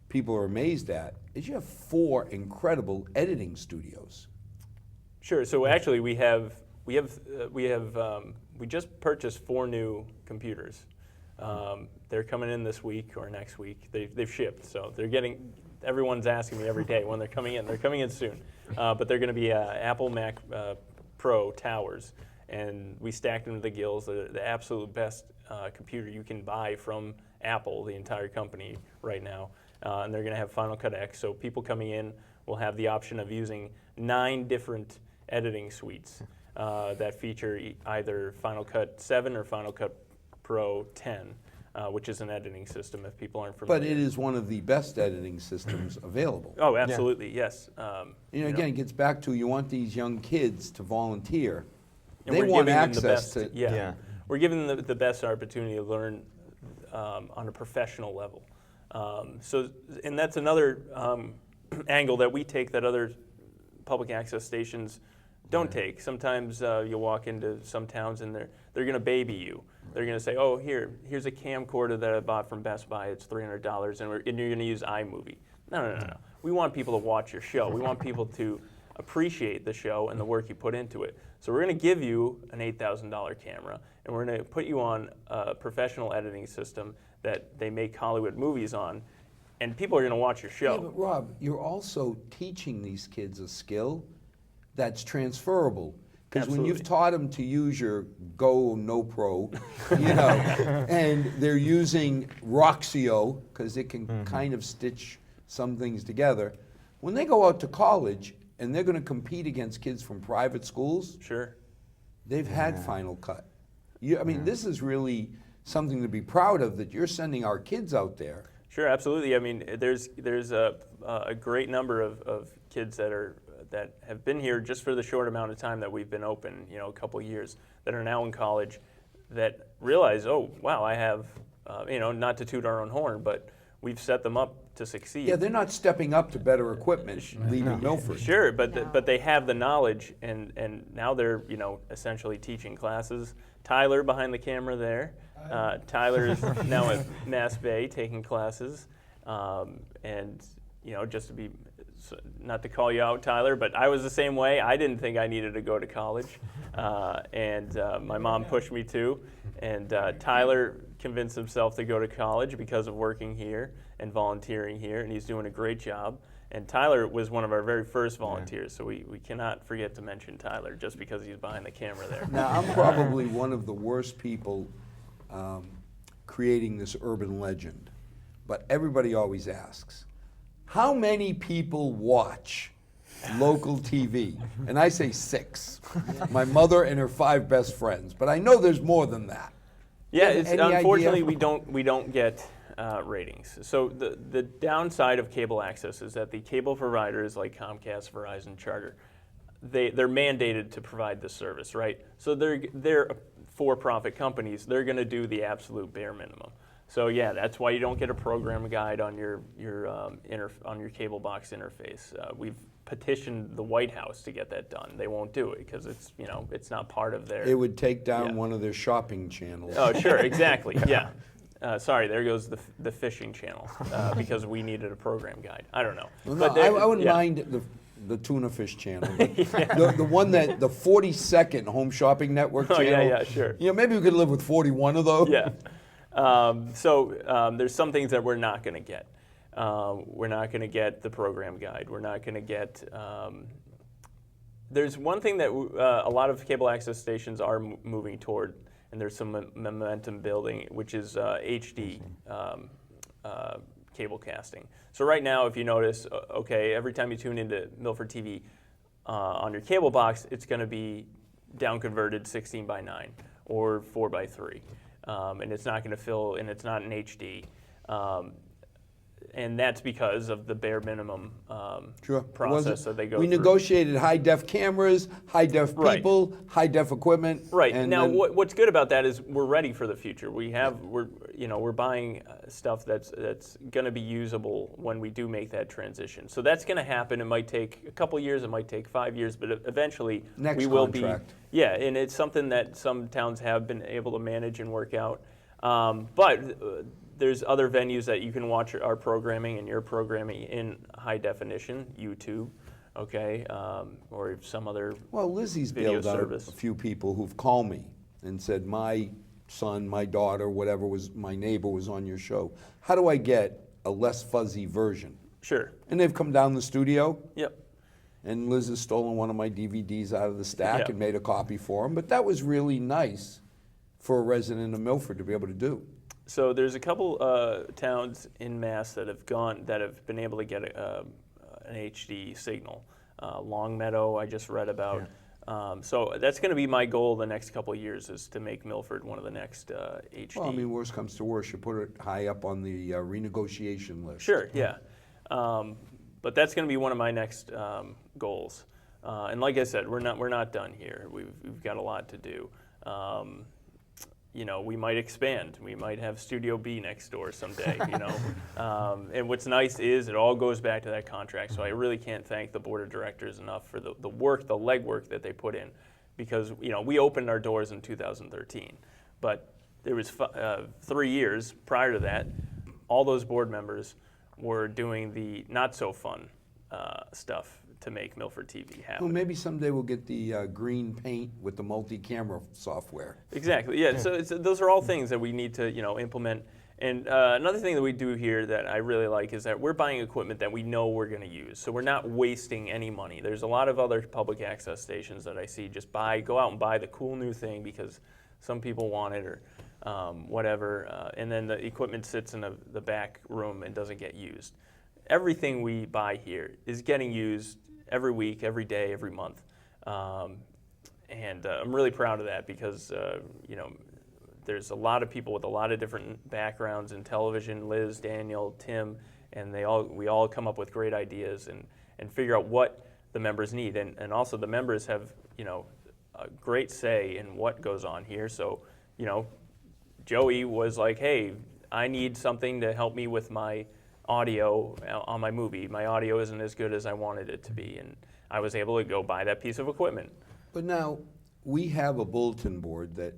Speaker 1: people are amazed at is you have 4 incredible editing studios.
Speaker 4: Sure. So actually, we just purchased 4 new computers. They're coming in this week or next week. They've shipped, so they're getting. Everyone's asking me every day when they're coming in. They're coming in soon, but they're going to be Apple Mac Pro towers, and we stacked them to the gills. The absolute best computer you can buy from Apple, the entire company right now, and they're going to have Final Cut X. So people coming in will have the option of using 9 different editing suites that feature either Final Cut 7 or Final Cut Pro 10. Which is an editing system if people aren't familiar.
Speaker 1: But it is one of the best editing systems available.
Speaker 4: Oh, absolutely, yes.
Speaker 1: Again, it gets back to you want these young kids to volunteer.
Speaker 4: And
Speaker 1: They
Speaker 4: we're
Speaker 1: want
Speaker 4: giving them the
Speaker 1: access
Speaker 4: best,
Speaker 1: to.
Speaker 3: Yeah.
Speaker 4: We're giving them the best opportunity to learn on a professional level. And that's another angle that we take that other public access stations don't take. Sometimes you'll walk into some towns and they're going to baby you. They're going to say, oh, here's a camcorder that I bought from Best Buy. It's $300, and you're going to use iMovie. No. We want people to watch your show. We want people to appreciate the show and the work you put into it. So we're going to give you an $8,000 camera, and we're going to put you on a professional editing system that they make Hollywood movies on, and people are going to watch your show.
Speaker 1: Yeah, but Rob, you're also teaching these kids a skill that's transferable. Because when you've taught them to use your Go No Pro, and they're using Roxio, because it can kind of stitch some things together, when they go out to college and they're going to compete against kids from private schools,
Speaker 4: Sure.
Speaker 1: they've had Final Cut. This is really something to be proud of, that you're sending our kids out there.
Speaker 4: Sure, absolutely. I mean, there's a great number of kids that have been here just for the short amount of time that we've been open, a couple years, that are now in college, that realize, oh, wow, I have, not to toot our own horn, but we've set them up to succeed.
Speaker 1: Yeah, they're not stepping up to better equipment leaving Milford.
Speaker 4: Sure, but they have the knowledge, and now they're essentially teaching classes. Tyler behind the camera there. Tyler is now at Mass Bay taking classes, and just to be. Not to call you out, Tyler, but I was the same way. I didn't think I needed to go to college, and my mom pushed me to. And Tyler convinced himself to go to college because of working here and volunteering here, and he's doing a great job. And Tyler was one of our very first volunteers, so we cannot forget to mention Tyler just because he's behind the camera there.
Speaker 1: Now, I'm probably one of the worst people creating this urban legend, but everybody always asks, how many people watch local TV. And I say 6. My mother and her 5 best friends. But I know there's more than that.
Speaker 4: Yeah,
Speaker 1: Any
Speaker 4: it's,
Speaker 1: idea?
Speaker 4: unfortunately we don't get ratings. So the downside of cable access is that the cable providers like Comcast, Verizon, Charter, they're mandated to provide this service, right? So they're for-profit companies. They're going to do the absolute bare minimum. So yeah, that's why you don't get a program guide on your cable box interface. We've petitioned the White House to get that done. They won't do it because it's it's not part of their.
Speaker 1: It would take down
Speaker 4: Yeah.
Speaker 1: one of their shopping channels.
Speaker 4: Oh sure, exactly. Yeah. Sorry, there goes the fishing channel because we needed a program guide. I don't know.
Speaker 1: Well,
Speaker 4: But
Speaker 1: no,
Speaker 4: there-
Speaker 1: I wouldn't
Speaker 4: yeah.
Speaker 1: mind the tuna fish channel. But the one that the 42nd Home Shopping Network
Speaker 4: Oh,
Speaker 1: channel.
Speaker 4: yeah, sure.
Speaker 1: Maybe we could live with 41 of those.
Speaker 4: Yeah. There's some things that we're not going to get. We're not going to get the program guide. We're not going to get. There's one thing that a lot of cable access stations are moving toward, and there's some momentum building, which is HD cable casting. So right now, if you notice, okay, every time you tune into Milford TV on your cable box, it's going to be down converted 16 by 9 or 4 by 3. And it's not going to fill, and it's not in HD. And that's because of the bare minimum
Speaker 1: Sure.
Speaker 4: process that they go
Speaker 1: We
Speaker 4: through.
Speaker 1: negotiated high-def cameras, high-def
Speaker 4: Right.
Speaker 1: people, high-def equipment.
Speaker 4: Right.
Speaker 1: and
Speaker 4: Now,
Speaker 1: then-
Speaker 4: what's good about that is we're ready for the future. We're buying stuff that's going to be usable when we do make that transition. So that's going to happen. It might take a couple years. It might take 5 years, but eventually
Speaker 1: Next
Speaker 4: we will
Speaker 1: contract.
Speaker 4: be. Yeah, and it's something that some towns have been able to manage and work out. But there's other venues that you can watch our programming and your programming in high definition, YouTube, okay, or some other.
Speaker 1: Well, Lizzie's
Speaker 4: video
Speaker 1: bailed out
Speaker 4: service.
Speaker 1: a few people who've called me and said, my son, my daughter, whatever was, my neighbor was on your show. How do I get a less fuzzy version?
Speaker 4: Sure.
Speaker 1: And they've come down the studio,
Speaker 4: Yep.
Speaker 1: and Liz has stolen one of my DVDs out of the stack
Speaker 4: Yeah.
Speaker 1: and made a copy for him. But that was really nice for a resident of Milford to be able to do.
Speaker 4: So there's a couple towns in Mass that have been able to get an HD signal. Longmeadow, I just read about. So that's going to be my goal the next couple of years, is to make Milford one of the next HD.
Speaker 1: Well, I mean, worst comes to worst, you put it high up on the renegotiation list.
Speaker 4: Sure, yeah. But that's going to be one of my next goals. And like I said, we're not done here. We've got a lot to do. We might expand. We might have Studio B next door someday, And what's nice is it all goes back to that contract. So I really can't thank the board of directors enough for the work, the legwork that they put in. Because, we opened our doors in 2013. But there was 3 years prior to that, all those board members were doing the not so fun stuff to make Milford TV happen.
Speaker 1: Well, maybe someday we'll get the green paint with the multi-camera software.
Speaker 4: Exactly. Yeah. So those are all things that we need to implement. And another thing that we do here that I really like is that we're buying equipment that we know we're going to use. So we're not wasting any money. There's a lot of other public access stations that I see just go out and buy the cool new thing because some people want it or whatever, and then the equipment sits in the back room and doesn't get used. Everything we buy here is getting used every week, every day, every month. And I'm really proud of that because, there's a lot of people with a lot of different backgrounds in television, Liz, Daniel, Tim, and we all come up with great ideas and figure out what the members need. And also the members have, a great say in what goes on here. So, Joey was like, hey, I need something to help me with my audio on my movie. My audio isn't as good as I wanted it to be, and I was able to go buy that piece of equipment.
Speaker 1: But now, we have a bulletin board that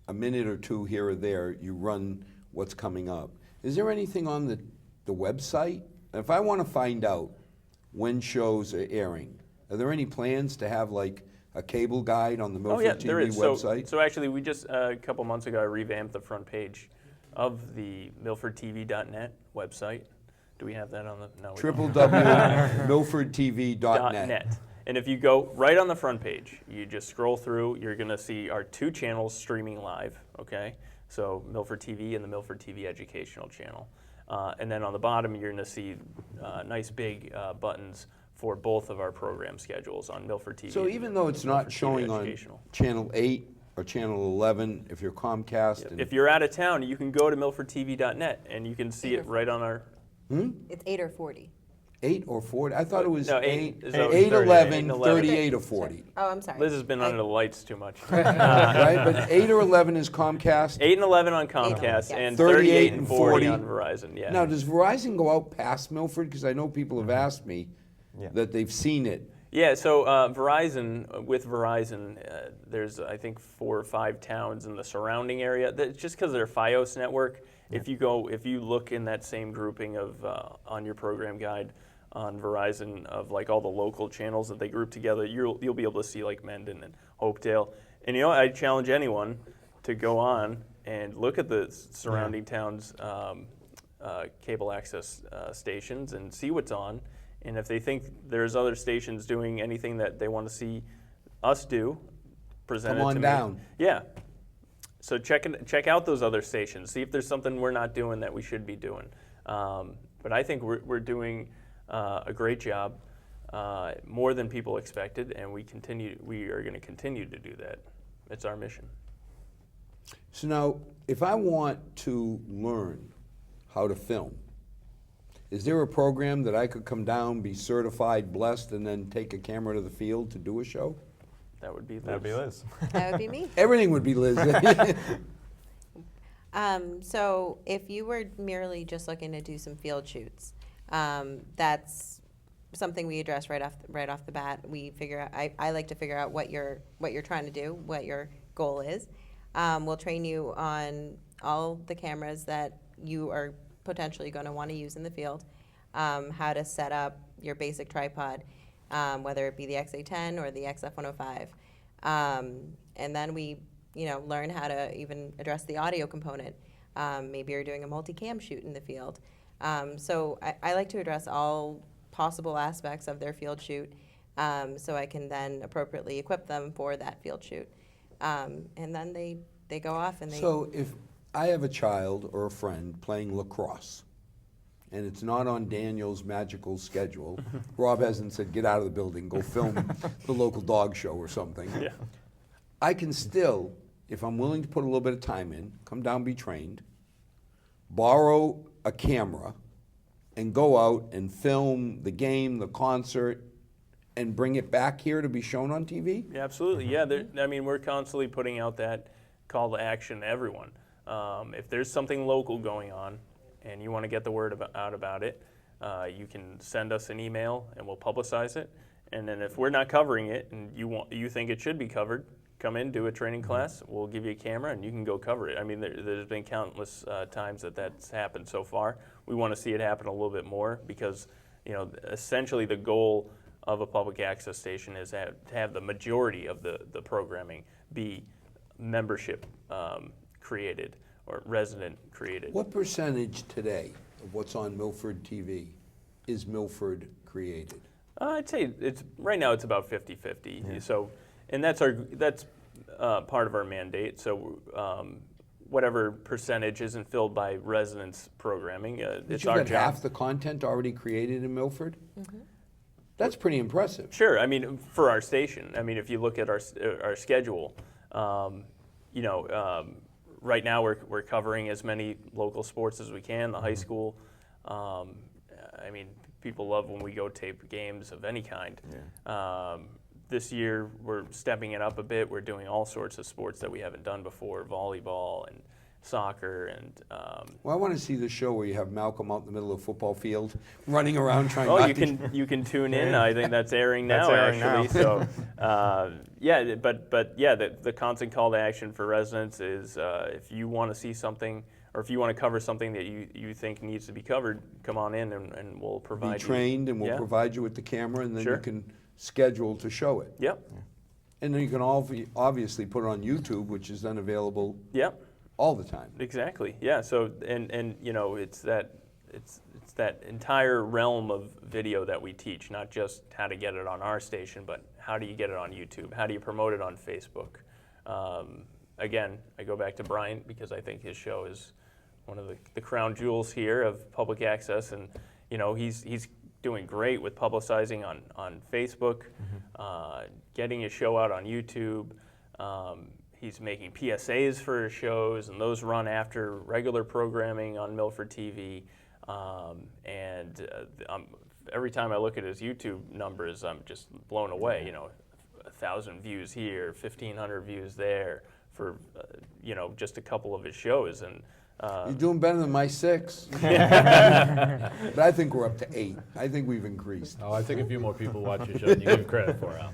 Speaker 1: a minute or two here or there, you run what's coming up. Is there anything on the website? If I want to find out when shows are airing, are there any plans to have like a cable guide on the Milford
Speaker 4: there
Speaker 1: TV
Speaker 4: is.
Speaker 1: website?
Speaker 4: So actually, we just, a couple months ago, I revamped the front page of the milfordtv.net website. Do we have that on the, no, we don't.
Speaker 1: www.milfordtv.net.
Speaker 4: .net. And if you go right on the front page, you just scroll through, you're going to see our 2 channels streaming live, okay? So Milford TV and the Milford TV Educational Channel. And then on the bottom, you're going to see nice big buttons for both of our program schedules on Milford TV.
Speaker 1: So
Speaker 4: and
Speaker 1: even though it's not
Speaker 4: Milford TV
Speaker 1: showing on
Speaker 4: Educational.
Speaker 1: Channel 8 or Channel 11, if you're Comcast and
Speaker 4: If you're out of town, you can go to milfordtv.net and you can see it right on our.
Speaker 2: It's 8 or 40.
Speaker 1: 8 or 40, I thought it was
Speaker 4: No,
Speaker 1: 8,
Speaker 4: eight, so
Speaker 1: 8, 11,
Speaker 4: 8,
Speaker 1: 38 or 40.
Speaker 2: Oh, I'm sorry.
Speaker 4: Liz has been under the lights too much.
Speaker 1: Right, but 8 or 11 is Comcast.
Speaker 4: 8 and 11 on
Speaker 2: 8
Speaker 4: Comcast
Speaker 2: yes.
Speaker 4: and
Speaker 1: 38
Speaker 4: and
Speaker 1: and
Speaker 4: 40
Speaker 1: 40
Speaker 4: on Verizon. Yeah.
Speaker 1: Now, does Verizon go out past Milford? Because I know people have asked me
Speaker 3: Yeah.
Speaker 1: that they've seen it.
Speaker 4: Yeah, so with Verizon, there's I think 4 or 5 towns in the surrounding area. Just because of their FiOS network, if you look in that same grouping of on your program guide on Verizon of like all the local channels that they group together, you'll be able to see like Mendon and Hopedale. And I challenge anyone to go on and look at the surrounding towns' cable access stations and see what's on. And if they think there's other stations doing anything that they want to see us do, present
Speaker 1: Come
Speaker 4: it
Speaker 1: on
Speaker 4: to
Speaker 1: down.
Speaker 4: me. Yeah. So check out those other stations. See if there's something we're not doing that we should be doing. But I think we're doing a great job, more than people expected, and we are going to continue to do that. It's our mission.
Speaker 1: So now, if I want to learn how to film, is there a program that I could come down, be certified, blessed, and then take a camera to the field to do a show?
Speaker 4: That would be Liz.
Speaker 3: That'd be Liz.
Speaker 2: That would be me.
Speaker 1: Everything would be Liz.
Speaker 2: So if you were merely just looking to do some field shoots, that's something we address right off the bat. We figure out. I like to figure out what you're trying to do, what your goal is. We'll train you on all the cameras that you are potentially going to want to use in the field, how to set up your basic tripod, whether it be the XA10 or the XF105. And then we, learn how to even address the audio component. Maybe you're doing a multicam shoot in the field. So I like to address all possible aspects of their field shoot, so I can then appropriately equip them for that field shoot. And then they go off and they.
Speaker 1: So if I have a child or a friend playing lacrosse, and it's not on Daniel's magical schedule, Rob hasn't said, get out of the building, go film the local dog show or something.
Speaker 4: Yeah.
Speaker 1: I can still, if I'm willing to put a little bit of time in, come down, be trained, borrow a camera, and go out and film the game, the concert, and bring it back here to be shown on TV?
Speaker 4: Yeah, absolutely. Yeah, we're constantly putting out that call to action to everyone. If there's something local going on and you want to get the word out about it, you can send us an email and we'll publicize it. And then if we're not covering it and you think it should be covered, come in, do a training class. We'll give you a camera and you can go cover it. I mean, there's been countless times that's happened so far. We want to see it happen a little bit more because, essentially the goal of a public access station is to have the majority of the programming be membership created or resident created.
Speaker 1: What percentage today of what's on Milford TV is Milford created?
Speaker 4: I'd say right now it's about 50-50. Yeah. So, and that's part of our mandate. So, whatever percentage isn't filled by residents programming, it's our
Speaker 1: You've got
Speaker 4: job.
Speaker 1: half the content already created in Milford? Mm-hmm. That's pretty impressive.
Speaker 4: Sure. I mean, for our station. I mean, if you look at our schedule, right now we're covering as many local sports as we can. The high school. I mean, people love when we go tape games of any kind. Yeah. This year we're stepping it up a bit. We're doing all sorts of sports that we haven't done before: volleyball and soccer and.
Speaker 1: Well, I want to see the show where you have Malcolm out in the middle of a football field, running around trying.
Speaker 4: Oh,
Speaker 1: not
Speaker 4: you can tune in. I think that's airing now.
Speaker 3: That's airing
Speaker 4: actually.
Speaker 3: now.
Speaker 4: So, yeah, but yeah, the constant call to action for residents is if you want to see something or if you want to cover something that you think needs to be covered, come on in and we'll provide.
Speaker 1: Be trained, and we'll
Speaker 4: Yeah.
Speaker 1: provide you with the camera, and then
Speaker 4: Sure.
Speaker 1: you can schedule to show it.
Speaker 4: Yep.
Speaker 1: And then you can obviously put it on YouTube, which is then available
Speaker 4: Yep.
Speaker 1: all the time.
Speaker 4: Exactly. Yeah. So and it's that entire realm of video that we teach, not just how to get it on our station, but how do you get it on YouTube? How do you promote it on Facebook? Again, I go back to Bryant because I think his show is one of the crown jewels here of public access, and he's doing great with publicizing on Facebook, getting his show out on YouTube. He's making PSAs for his shows, and those run after regular programming on Milford TV. Every time I look at his YouTube numbers, I'm just blown away. You know, 1,000 views here, 1,500 views there for just a couple of his shows, and
Speaker 1: You're doing better than my 6. But I think we're up to 8. I think we've increased.
Speaker 5: Oh, I think a few more people watch your show than you give credit for, Al.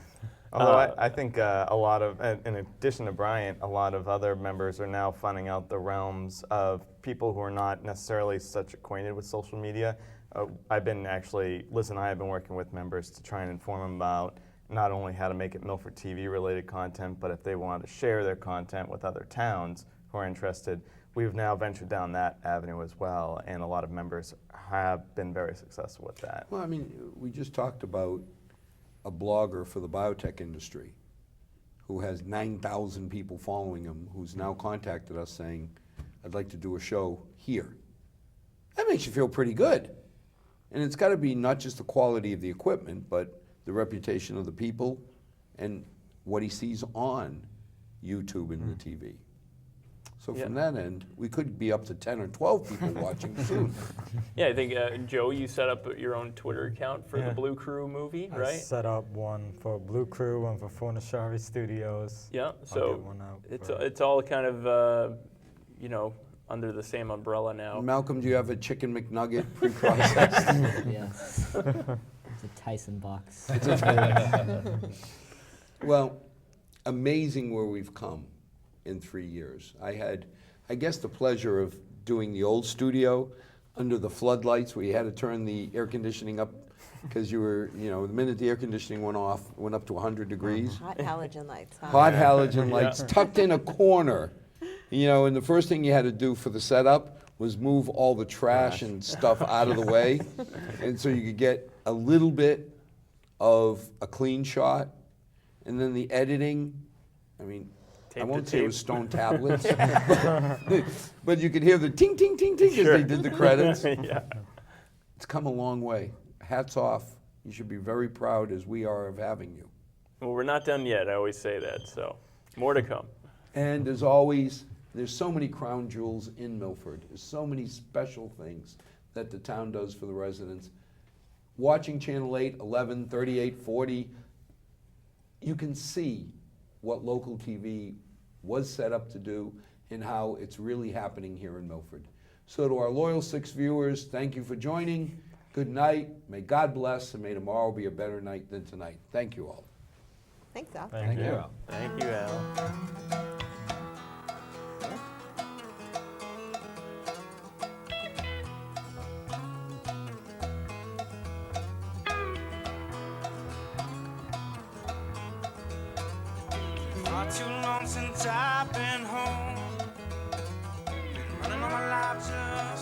Speaker 3: Although I think a lot of, in addition to Bryant, a lot of other members are now finding out the realms of people who are not necessarily such acquainted with social media. I've been Liz and I have been working with members to try and inform them about not only how to make it Milford TV related content, but if they want to share their content with other towns who are interested. We've now ventured down that avenue as well, and a lot of members have been very successful with that.
Speaker 1: Well, I mean, we just talked about a blogger for the biotech industry who has 9,000 people following him, who's now contacted us saying, I'd like to do a show here. That makes you feel pretty good. And it's got to be not just the quality of the equipment, but the reputation of the people and what he sees on YouTube and the TV. So from that end, we could be up to 10 or 12 people watching soon.
Speaker 4: yeah, I think Joe, you set up your own Twitter account for the Blue Crew movie,
Speaker 6: I
Speaker 4: right?
Speaker 6: set up one for Blue Crew, one for Fornashari Studios.
Speaker 4: Yeah,
Speaker 6: I'll
Speaker 4: so
Speaker 6: get one out
Speaker 4: it's all kind of under the same umbrella now.
Speaker 1: Malcolm, do you have a chicken McNugget pre-processed?
Speaker 7: Yes. It's a Tyson box.
Speaker 1: Well, amazing where we've come in 3 years. I had, I guess, the pleasure of doing the old studio under the floodlights where you had to turn the air conditioning up because you were, the minute the air conditioning went off, it went up to 100 degrees.
Speaker 2: Hot halogen lights. Huh?
Speaker 1: Hot halogen lights tucked in a corner. And the first thing you had to do for the setup was move all the trash and stuff out of the way. And so you could get a little bit of a clean shot. And then the editing, I mean,
Speaker 4: Tape
Speaker 1: I won't
Speaker 4: to
Speaker 1: say it
Speaker 4: tape.
Speaker 1: was stone tablets, but you could hear the ting, ting, ting, ting as they did the credits.
Speaker 4: yeah.
Speaker 1: It's come a long way. Hats off. You should be very proud, as we are, of having you.
Speaker 4: Well, we're not done yet. I always say that, so more to come.
Speaker 1: And as always, there's so many crown jewels in Milford. There's so many special things that the town does for the residents. Watching Channel 8, 11, 38, 40, you can see what local TV was set up to do and how it's really happening here in Milford. So to our loyal 6 viewers, thank you for joining. Good night. May God bless, and may tomorrow be a better night than tonight. Thank you all.
Speaker 2: Thanks, Al.
Speaker 6: Thank you.
Speaker 4: Thank you, Al.
Speaker 8: Not too long since I've been home. Been running all my life just